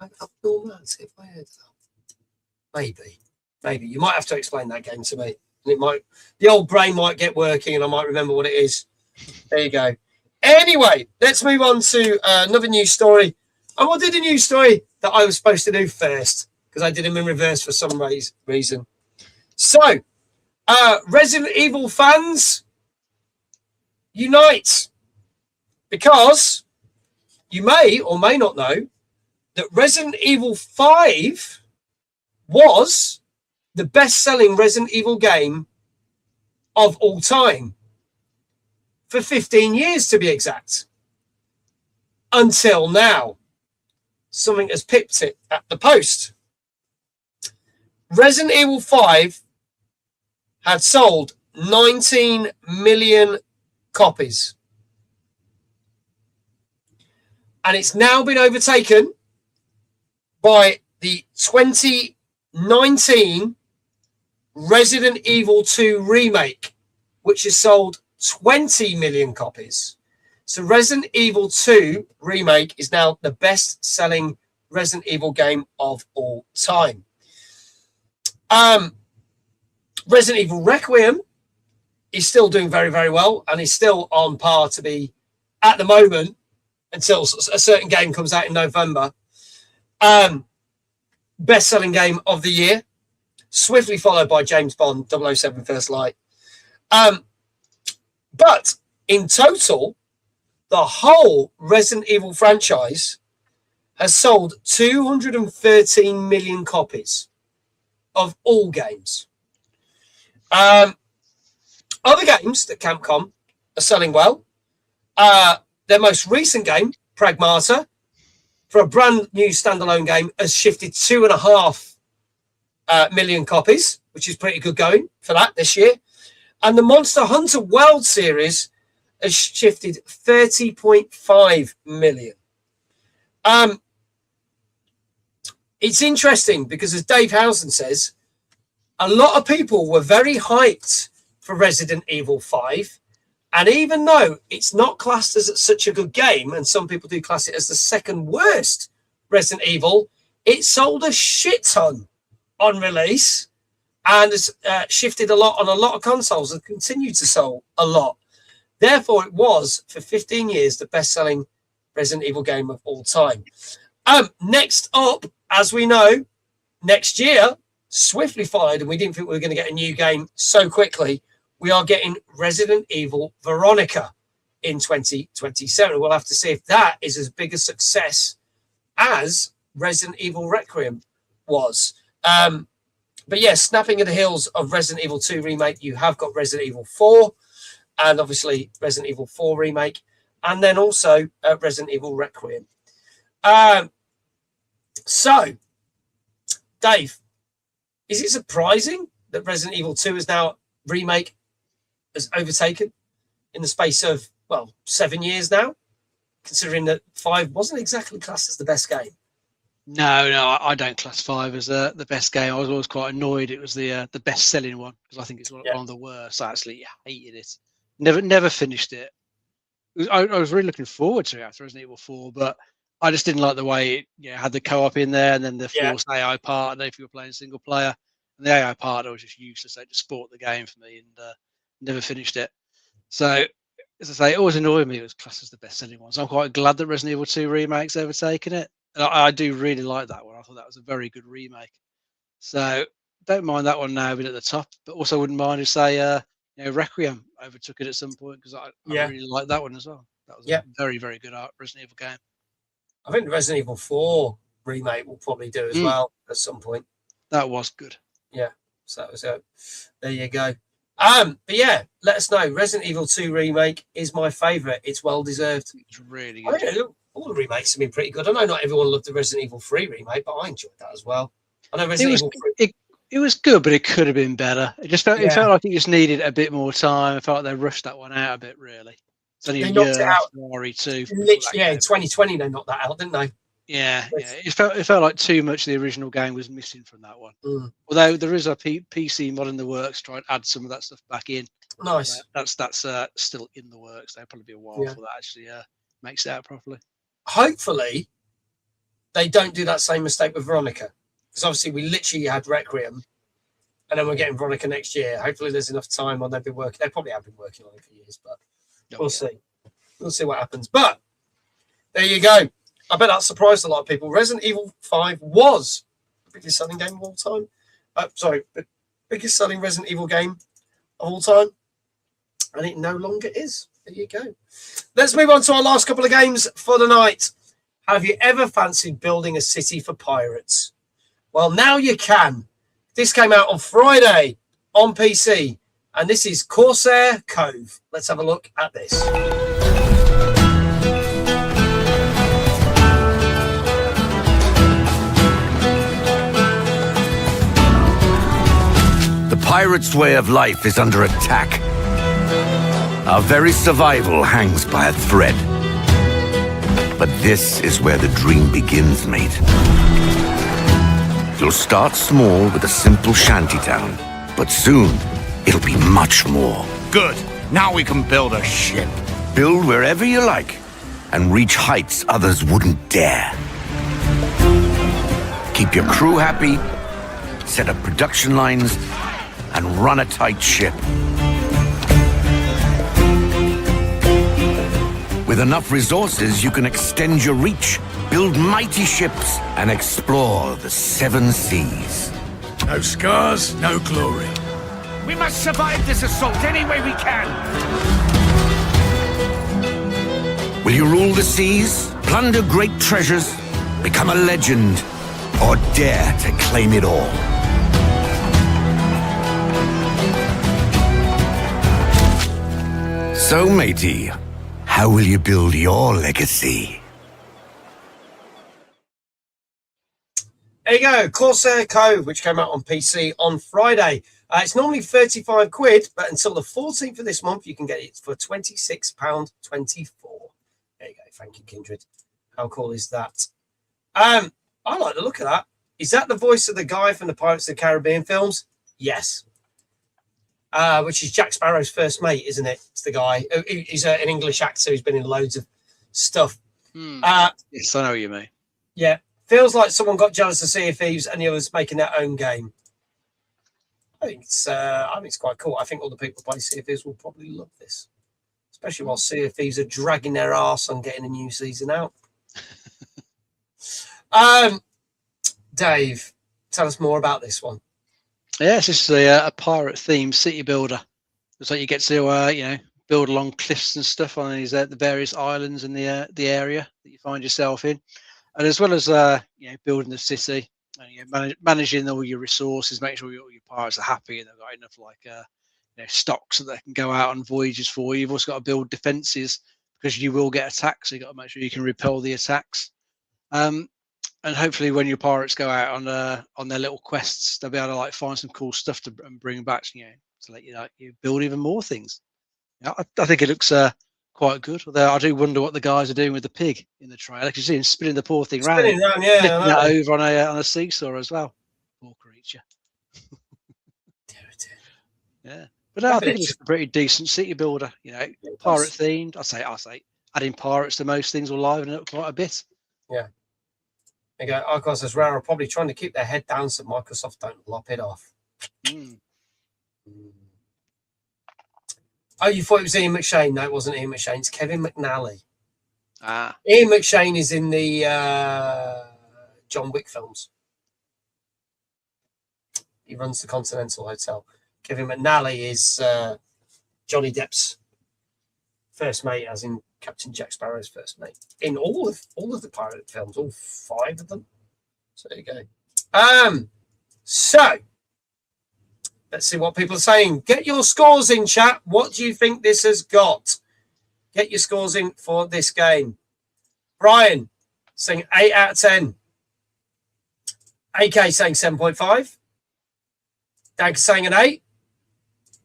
Abnormality. Have I heard that? Maybe. You might have to explain that game to me. And the old brain might get working and I might remember what it is. There you go. Anyway, let's move on to another news story. And we'll do the news story that I was supposed to do first because I did them in reverse for some reason. So, Resident Evil fans, unite. Because you may or may not know that Resident Evil 5 was the best-selling Resident Evil game of all time. For 15 years, to be exact. Until now. Something has pipped it at the post. Resident Evil 5 had sold 19 million copies. And it's now been overtaken by the 2019 Resident Evil 2 remake, which has sold 20 million copies. So Resident Evil 2 remake is now the best-selling Resident Evil game of all time. Resident Evil Requiem is still doing very, very well and is still on par to be, at the moment, until a certain game comes out in November, best-selling game of the year, swiftly followed by James Bond 007 First Light. But in total, the whole Resident Evil franchise has sold 213 million copies of all games. Other games that Capcom are selling well. Their most recent game, Pragmata, for a brand new standalone game, has shifted 2.5 million copies, which is pretty good going for that this year. And the Monster Hunter World Series has shifted 30.5 million. It's interesting because, as Dave Housen says, a lot of people were very hyped for Resident Evil 5. And even though it's not classed as such a good game, and some people do class it as the second worst Resident Evil, it sold a shit ton on release and has shifted a lot on a lot of consoles and continued to sell a lot. Therefore, it was, for 15 years, the best-selling Resident Evil game of all time. Next up, as we know, next year, swiftly followed, and we didn't think we were going to get a new game so quickly, we are getting Resident Evil Veronica in 2027. We'll have to see if that is as big a success as Resident Evil Requiem was. But yeah, snapping at the heels of Resident Evil 2 remake, you have got Resident Evil 4 and obviously Resident Evil 4 remake, and then also Resident Evil Requiem. So, Dave, is it surprising that Resident Evil 2 is now remake has overtaken in the space of, 7 years now, considering that 5 wasn't exactly classed as the best game? No, I don't class 5 as the best game. I was always quite annoyed it was the best-selling one because I think it's one of the worst. I actually hated it. Never finished it. I was really looking forward to it after Resident Evil 4, but I just didn't like the way it had the co-op in there and then the forced AI part. I don't know if you were playing single player. And the AI part was just useless. It just spoiled the game for me and never finished it. So, as I say, it always annoyed me. It was classed as the best-selling one. So I'm quite glad that Resident Evil 2 remake's overtaken it. And I do really like that one. I thought that was a very good remake. So don't mind that one now being at the top, but also wouldn't mind if, say, Requiem overtook it at some point because I really like that one as well. That was a very, very good Resident Evil game. I think the Resident Evil 4 remake will probably do as well at some point. That was good. Yeah, so that was it. There you go. But yeah, let us know. Resident Evil 2 remake is my favourite. It's well deserved. It's really good. All the remakes have been pretty good. I know not everyone loved the Resident Evil 3 remake, but I enjoyed that as well. I know Resident Evil 3. It was good, but it could have been better. It just felt Yeah. it felt like it just needed a bit more time. I felt like they rushed that one out a bit. Really, it's only They a knocked year it out. after RE2. Literally, in 2020 they knocked that out, didn't they? Yeah. It felt like too much of the original game was missing from that one. Mm. Although there is a PC mod in the works, try and add some of that stuff back in. Nice. That's still in the works. There'll probably be a while before that actually makes it out properly. Hopefully, they don't do that same mistake with Veronica, because obviously we literally had Requiem, and then we're getting Veronica next year. Hopefully, there's enough time on they've been working. They probably have been working on it for years, but we'll see. We'll see what happens. But there you go. I bet that surprised a lot of people. Resident Evil 5 was the biggest selling game of all time. The biggest selling Resident Evil game of all time. And it no longer is. There you go. Let's move on to our last couple of games for the night. Have you ever fancied building a city for pirates? Well, now you can. This came out on Friday on PC. And this is Corsair Cove. Let's have a look at this. The pirate's way of life is under attack. Our very survival hangs by a thread. But this is where the dream begins, mate. You'll start small with a simple shantytown, but soon it'll be much more. Good. Now we can build a ship. Build wherever you like and reach heights others wouldn't dare. Keep your crew happy, set up production lines, and run a tight ship. With enough resources, you can extend your reach, build mighty ships, and explore the 7 seas. No scars, no glory. We must survive this assault any way we can. Will you rule the seas, plunder great treasures, become a legend, or dare to claim it all? So, matey, how will you build your legacy? There you go, Corsair Cove, which came out on PC on Friday. It's normally 35 quid, but until the 14th of this month, you can get it for £26.24. There you go. Thank you, Kindred. How cool is that? I like the look of that. Is that the voice of the guy from the Pirates of the Caribbean films? Yes. Which is Jack Sparrow's first mate, isn't it? It's the guy. He's an English actor who's been in loads of stuff. Yes, I know what you mean. Yeah. Feels like someone got jealous of Sea of Thieves and the others making their own game. I think it's quite cool. I think all the people who play Sea of Thieves will probably love this, especially while Sea of Thieves are dragging their arse on getting a new season out. Dave, tell us more about this one. Yes, this is a pirate-themed city builder. It's like you get to build along cliffs and stuff on these the various islands in the area that you find yourself in, and as well as building the city and managing all your resources, making sure all your pirates are happy and they've got enough stocks that they can go out on voyages for. You've also got to build defenses because you will get attacked, so you've got to make sure you can repel the attacks. And hopefully, when your pirates go out on their little quests, they'll be able to find some cool stuff to bring back, to let you build even more things. I think it looks quite good. Although I do wonder what the guys are doing with the pig in the trailer. You see him spinning the poor thing around, flipping that over on a seesaw as well. Poor creature. Yeah, but no, I think it's a pretty decent city builder. Pirate themed. I say adding pirates to most things will liven it up quite a bit. Yeah. There you go. Arcos says Rare are probably trying to keep their head down so Microsoft don't lop it off. Oh, you thought it was Ian McShane? No, it wasn't Ian McShane. It's Kevin McNally. Ian McShane is in the John Wick films. He runs the Continental Hotel. Kevin McNally is Johnny Depp's first mate, as in Captain Jack Sparrow's first mate, in all of the pirate films, all 5 of them. So there you go. So let's see what people are saying. Get your scores in, chat. What do you think this has got? Get your scores in for this game. Brian saying 8 out of 10. AK saying 7.5. Dank saying an 8.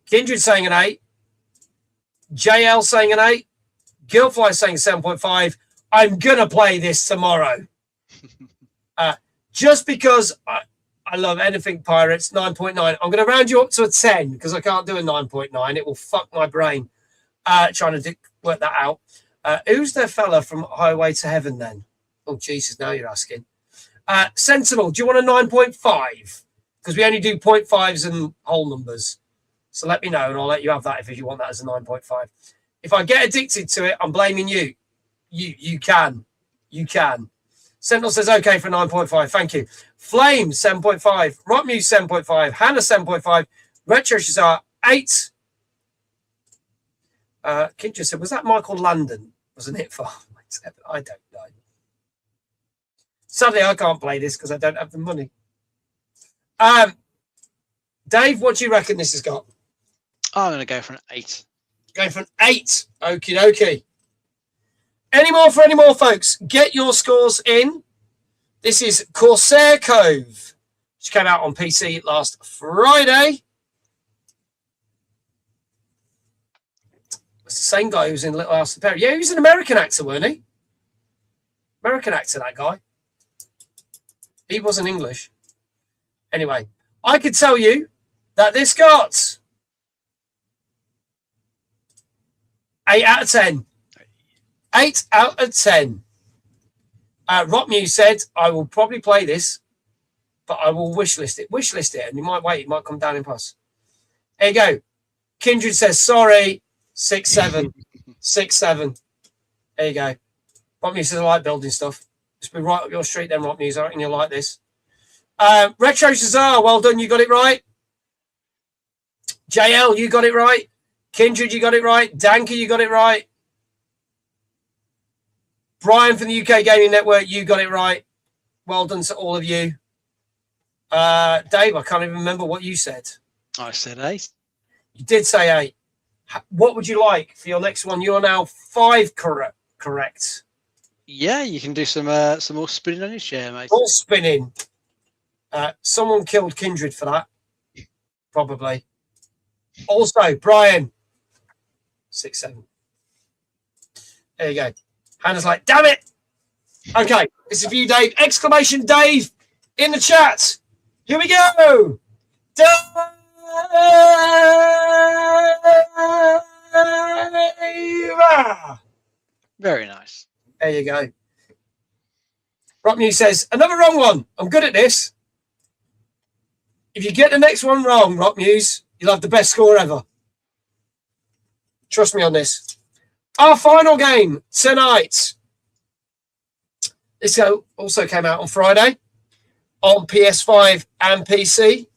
Kindred saying an 8. JL saying an 8. Gilfly saying 7.5. I'm going to play this tomorrow. Just because I love anything Pirates, 9.9. I'm going to round you up to a 10 because I can't do a 9.9. It will fuck my brain trying to work that out. Who's the fella from Highway to Heaven then? Oh, Jesus, now you're asking. Sentinel, do you want a 9.5? Because we only do 0.5s and whole numbers. So let me know, and I'll let you have that if you want that as a 9.5. If I get addicted to it, I'm blaming you. You can. Sentinel says okay for 9.5. Thank you. Flame 7.5. Rockmuse 7.5. Hannah 7.5. Retro Shazar 8. Kid just said, was that Michael Landon? Wasn't it for? I don't know. Sadly, I can't play this because I don't have the money. Dave, what do you reckon this has got? I'm going to go for an 8. Going for an 8. Okie dokie. Any more, folks? Get your scores in. This is Corsair Cove, which came out on PC last Friday. It's the same guy who was in Little House of Perry. Yeah, he was an American actor, weren't he? American actor, that guy. He wasn't English. Anyway, I could tell you that this got 8 out of 10. 8 out of 10. Rockmuse said, I will probably play this, but I will wishlist it. Wishlist it, and you might wait. It might come down in plus. There you go. Kindred says, sorry. 6-7. 6-7. There you go. Rockmuse says, I like building stuff. It's been right up your street then, Rockmuse. I reckon you'll like this. Retro Cesar, well done. You got it right. JL, you got it right. Kindred, you got it right. Danky, you got it right. Brian from the UK Gaming Network, you got it right. Well done to all of you. Dave, I can't even remember what you said. I said 8. You did say 8. What would you like for your next one? You are now 5 correct. Yeah, you can do some more spinning on your chair, mate. All spinning. Someone killed Kindred for that. Probably. Also, Brian. 6-7. There you go. Hannah's like, damn it. Okay, this is for you, Dave. Exclamation Dave in the chat. Here we go. Dave! Very nice. There you go. Rocknews says, another wrong one. I'm good at this. If you get the next one wrong, Rocknews, you'll have the best score ever. Trust me on this. Our final game tonight. This also came out on Friday on PS5 and PC.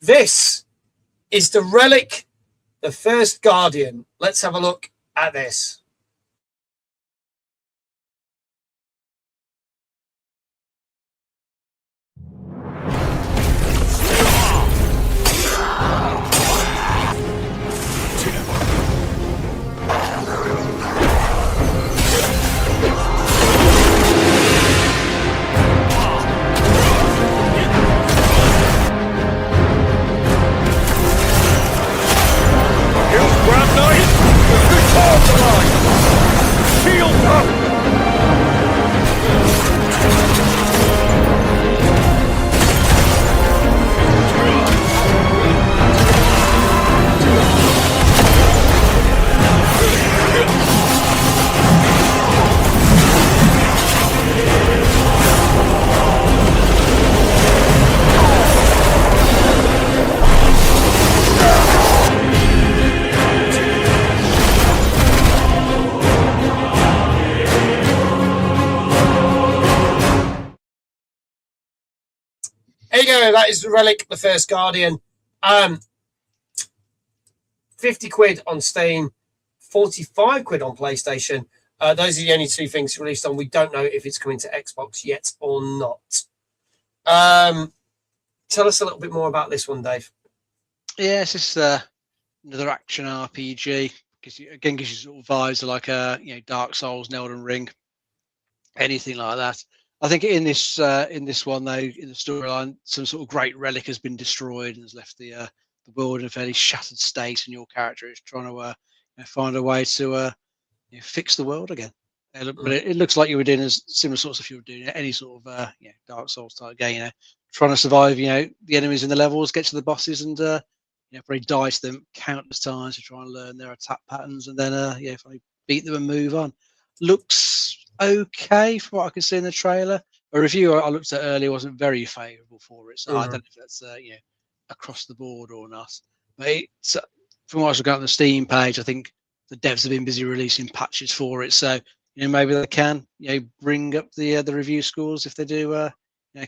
This is the Relic, the First Guardian. Let's have a look at this. There you go. That is the Relic, the First Guardian. 50 quid on Steam, 45 quid on PlayStation. Those are the only two things released on. We don't know if it's coming to Xbox yet or not. Tell us a little bit more about this one, Dave. Yeah, it's just another action RPG. Gives you sort of vibes of like Dark Souls, Elden Ring, anything like that. I think in this one though, in the storyline, some sort of great relic has been destroyed and has left the world in a fairly shattered state, and your character is trying to find a way to fix the world again. But it looks like you were doing as similar sorts of stuff you were doing any sort of Dark Souls type game. Trying to survive. The enemies in the levels, get to the bosses, and probably die to them countless times to try and learn their attack patterns, and then finally beat them and move on. Looks okay from what I can see in the trailer. A review I looked at earlier wasn't very favourable for it, so I don't know if that's across the board or not. But from what I was looking at the Steam page, I think the devs have been busy releasing patches for it, so maybe they can bring up the review scores if they do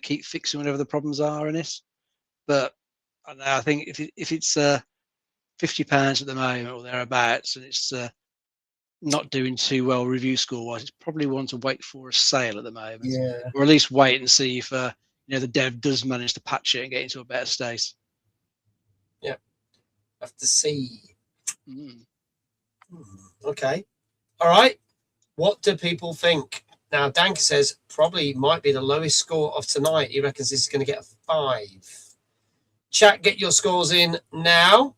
keep fixing whatever the problems are in it. But I think if it's £50 at the moment or thereabouts, and it's not doing too well review score wise, it's probably one to wait for a sale at the moment, or at least wait and see if the dev does manage to patch it and get into a better state. Yeah, have to see. Okay, all right. What do people think? Now, Danka says probably might be the lowest score of tonight. He reckons this is going to get a 5. Chat, get your scores in now.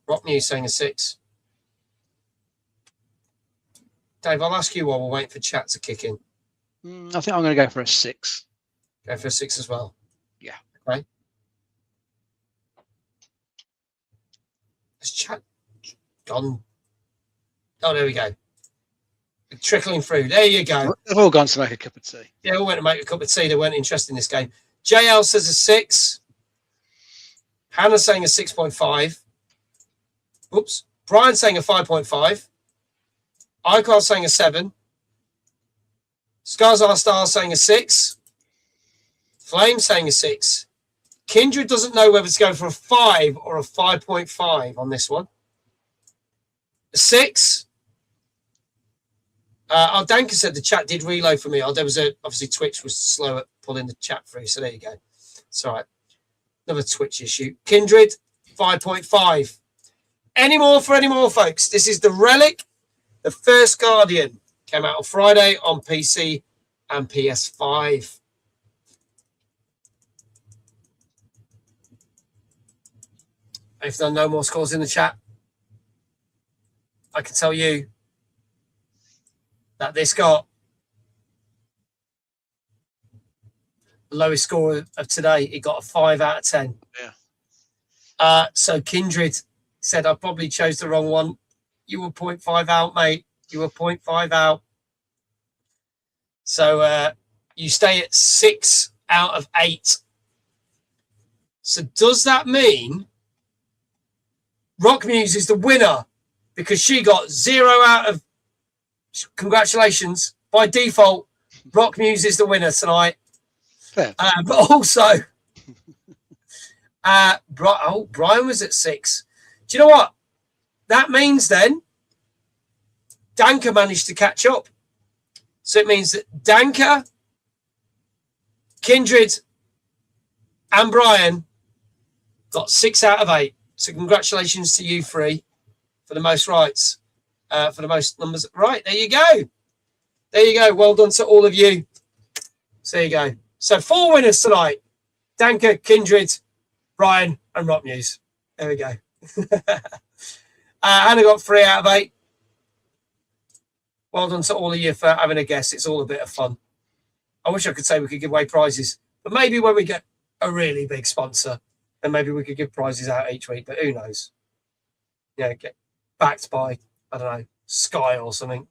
Rock News saying a 6. Dave, I'll ask you while we're waiting for chat to kick in. I think I'm going to go for a 6. Go for a 6 as well. Yeah. Okay. Has chat gone? Oh, there we go. Trickling through. There you go. They've all gone to make a cup of tea. Yeah, all went to make a cup of tea. They weren't interested in this game. JL says a 6. Hannah's saying a 6.5. Oops. Brian's saying a 5.5. Icar's saying a 7. Scars Our Star saying a 6. Flame saying a 6. Kindred doesn't know whether to go for a 5 or a 5.5 on this one. A 6. Danka said the chat did reload for me. There was obviously Twitch was slow at pulling the chat through, so there you go. It's all right. Another Twitch issue. Kindred 5.5. Any more, folks? This is the Relic, the First Guardian. Came out on Friday on PC and PS5. If there are no more scores in the chat, I can tell you that this got the lowest score of today. It got a 5 out of 10. Yeah. So Kindred said, I probably chose the wrong one. You were 0.5 out, mate. You were 0.5 out. So you stay at 6 out of 8. So does that mean Rock Muse is the winner because she got 0 out of... Congratulations. By default, Rock Muse is the winner tonight. Fair. But also, Brian was at 6. Do you know what? That means then Danka managed to catch up. So it means that Danka, Kindred, and Brian got 6 out of 8. So congratulations to you three for the most rights, for the most numbers. Right, there you go. There you go. Well done to all of you. So there you go. So 4 winners tonight. Danka, Kindred, Brian, and Rock News. There we go. Hannah got 3 out of 8. Well done to all of you for having a guess. It's all a bit of fun. I wish I could say we could give away prizes, but maybe when we get a really big sponsor, then maybe we could give prizes out each week, but who knows? Yeah, get backed by, I don't know, Sky or something,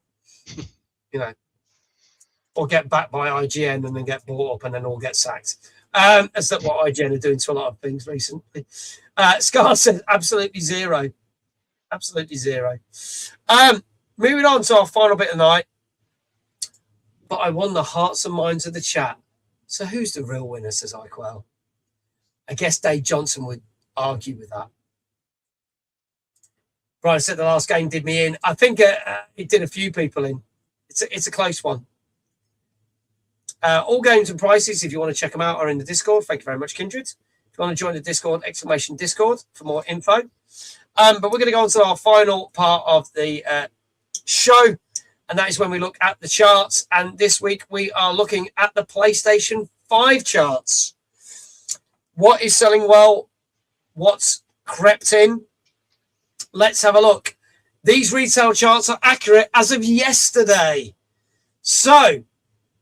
or get backed by IGN and then get bought up and then all get sacked. That's not what IGN are doing to a lot of things recently. Scar says absolutely 0. Absolutely 0. Moving on to our final bit of the night. But I won the hearts and minds of the chat. So who's the real winner, says Iquel? I guess Dave Johnson would argue with that. Brian said the last game did me in. I think it did a few people in. It's a close one. All games and prices, if you want to check them out, are in the Discord. Thank you very much, Kindred. If you want to join the Discord, !Discord for more info. But we're going to go on to our final part of the show. and that is when we look at the charts. And this week we are looking at the PlayStation 5 charts. What is selling well? What's crept in? Let's have a look. These retail charts are accurate as of yesterday. So,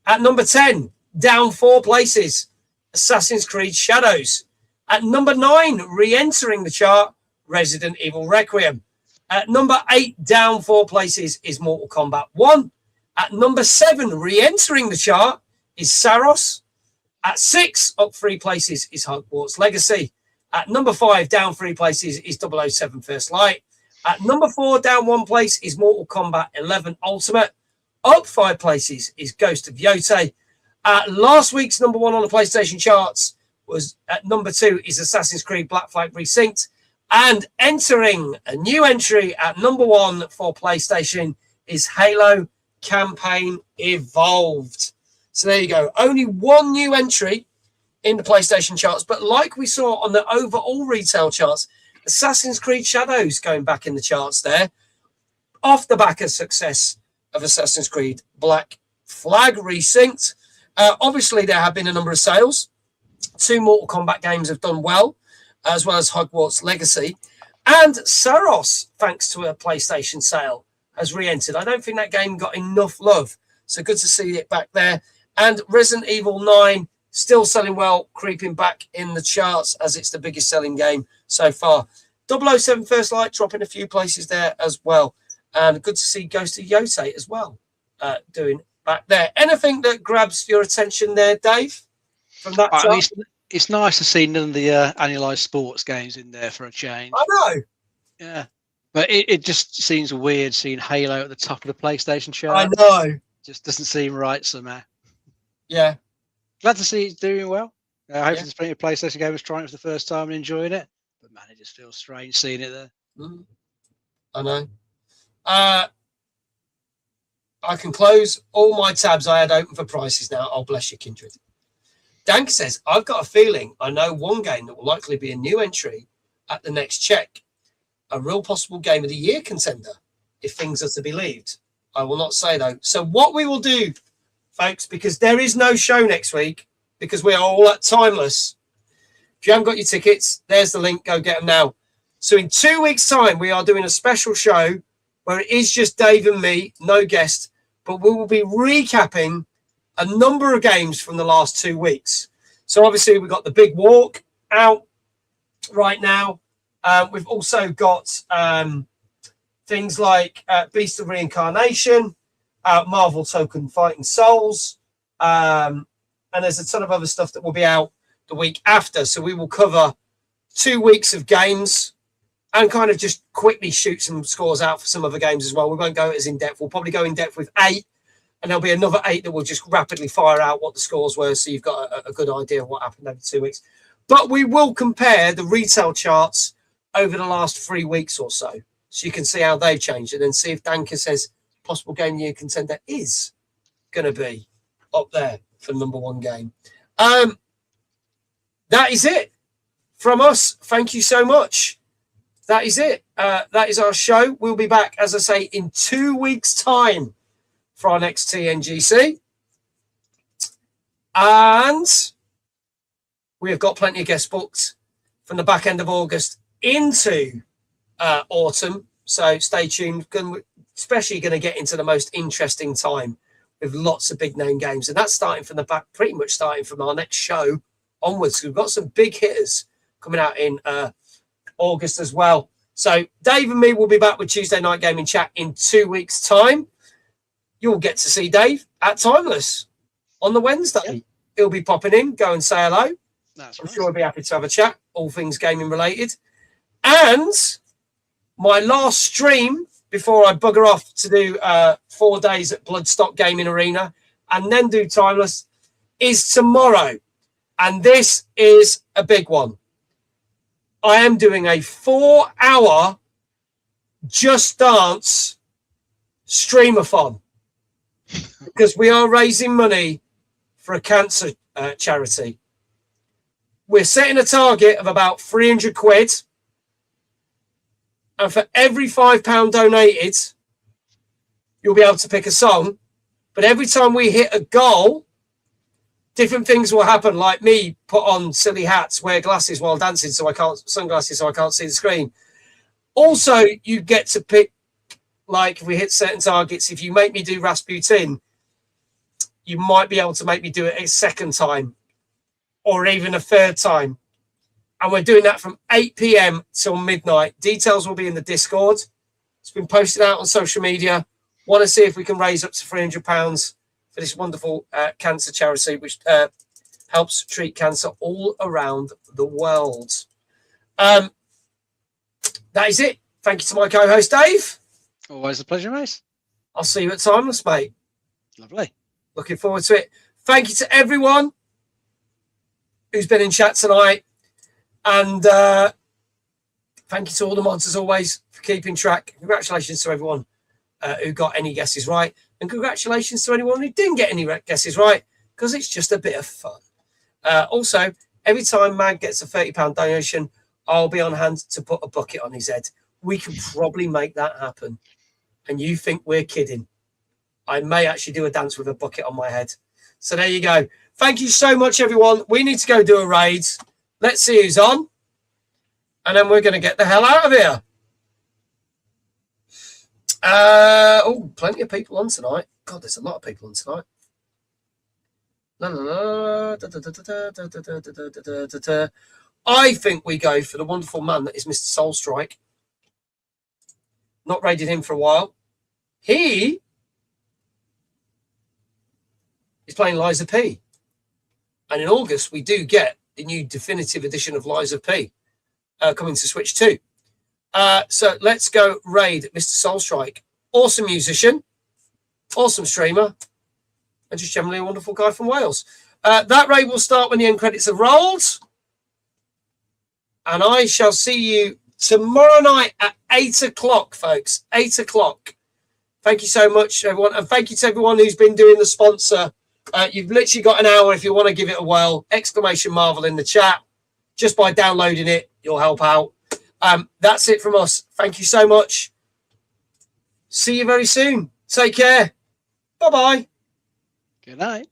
at number 10, down 4 places, Assassin's Creed Shadows. At number 9, re-entering the chart, Resident Evil Requiem. At number 8, down 4 places, is Mortal Kombat 1. At number 7, re-entering the chart, is Saros. At 6, up 3 places, is Hogwarts Legacy. At number 5, down 3 places, is 007 First Light. At number 4, down 1 place, is Mortal Kombat 11 Ultimate. Up 5 places is Ghost of Yotei. Last week's number 1 on the PlayStation charts was at number 2 is Assassin's Creed Black Flag Resynced. And entering a new entry at number 1 for PlayStation is Halo Campaign Evolved. So there you go. Only one new entry in the PlayStation charts. But like we saw on the overall retail charts, Assassin's Creed Shadows going back in the charts there. Off the back of success of Assassin's Creed Black Flag Resynced. Obviously, there have been a number of sales. 2 Mortal Kombat games have done well as Hogwarts Legacy. And Saros, thanks to a PlayStation sale, has re-entered. I don't think that game got enough love. So good to see it back there. And Resident Evil 9, still selling well, creeping back in the charts as it's the biggest selling game so far. 007 First Light dropping a few places there as well. And good to see Ghost of Yotei as well doing back there. Anything that grabs your attention there, Dave, from that chart? It's nice to see none of the annualized sports games in there for a change. I know. Yeah. But it just seems weird seeing Halo at the top of the PlayStation chart. I know. Just doesn't seem right somehow. Yeah. Glad to see it's doing well. Hopefully there's plenty of PlayStation gamers trying it for the first time and enjoying it. But man, it just feels strange seeing it there. I know. I can close all my tabs I had open for prices now. Oh, bless you, Kindred. Dank says, I've got a feeling I know one game that will likely be a new entry at the next check. A real possible game of the year contender, if things are to be believed. I will not say, though. So what we will do, folks, because there is no show next week, because we are all at Timeless. If you haven't got your tickets, there's the link. Go get them now. So in 2 weeks' time, we are doing a special show where it is just Dave and me, no guest, but we will be recapping a number of games from the last 2 weeks. So obviously we've got the Big Walk out right now. We've also got things like Beast of Reincarnation, Marvel Token Fighting Souls, and there's a ton of other stuff that will be out the week after. So we will cover 2 weeks of games and kind of just quickly shoot some scores out for some other games as well. We won't go as in-depth. We'll probably go in-depth with 8, and there'll be another 8 that will just rapidly fire out what the scores were, so you've got a good idea of what happened over 2 weeks. But we will compare the retail charts over the last 3 weeks or so you can see how they've changed, and then see if Danka says possible game of the year contender is going to be up there for number 1 game. That is it from us. Thank you so much. That is it. That is our show. We'll be back, as I say, in 2 weeks' time for our next TNGC. And we have got plenty of guests booked from the back end of August into autumn. So stay tuned. Especially going to get into the most interesting time with lots of big name games. And that's starting from the back, pretty much starting from our next show onwards. We've got some big hitters coming out in August as well. So Dave and me will be back with Tuesday Night Gaming Chat in 2 weeks' time. You'll get to see Dave at Timeless on the Wednesday. Yeah. He'll be popping in, go and say hello. I'm sure he'll be happy to have a chat, all things gaming related. And my last stream before I bugger off to do 4 days at Bloodstock Gaming Arena and then do Timeless is tomorrow. And this is a big one. I am doing a 4-hour Just Dance streamathon because we are raising money for a cancer charity. We're setting a target of about 300 quid. And for every £5 donated, you'll be able to pick a song. But every time we hit a goal, different things will happen. Like me, put on silly hats, wear glasses while dancing, sunglasses, so I can't see the screen. Also, you get to pick, like if we hit certain targets, if you make me do Rasputin, you might be able to make me do it a second time or even a third time. And we're doing that from 8 p.m. till midnight. Details will be in the Discord. It's been posted out on social media. Want to see if we can raise up to £300 for this wonderful cancer charity, which helps treat cancer all around the world. That is it. Thank you to my co-host, Dave. Always a pleasure, mate. I'll see you at Timeless, mate. Lovely. Looking forward to it. Thank you to everyone who's been in chat tonight. And thank you to all the mods, as always, for keeping track. Congratulations to everyone who got any guesses right. And congratulations to anyone who didn't get any guesses right, because it's just a bit of fun. Also, every time Mag gets a £30 donation, I'll be on hand to put a bucket on his head. We can probably make that happen. And you think we're kidding. I may actually do a dance with a bucket on my head. So there you go. Thank you so much, everyone. We need to go do a raid. Let's see who's on. And then we're going to get the hell out of here. Oh, plenty of people on tonight. God, there's a lot of people on tonight. I think we go for the wonderful man that is Mr. Soulstrike. Not raided him for a while. He is playing Liza P. And in August, we do get the new definitive edition of Liza P coming to Switch 2. So let's go raid Mr. Soulstrike. Awesome musician, awesome streamer, and just generally a wonderful guy from Wales. That raid will start when the end credits have rolled. And I shall see you tomorrow night at 8 o'clock, folks. 8 o'clock. Thank you so much, everyone. And thank you to everyone who's been doing the sponsor. You've literally got an hour if you want to give it a whirl. Exclamation Marvel in the chat. Just by downloading it, you'll help out. That's it from us. Thank you so much. See you very soon. Take care. Bye-bye. Good night.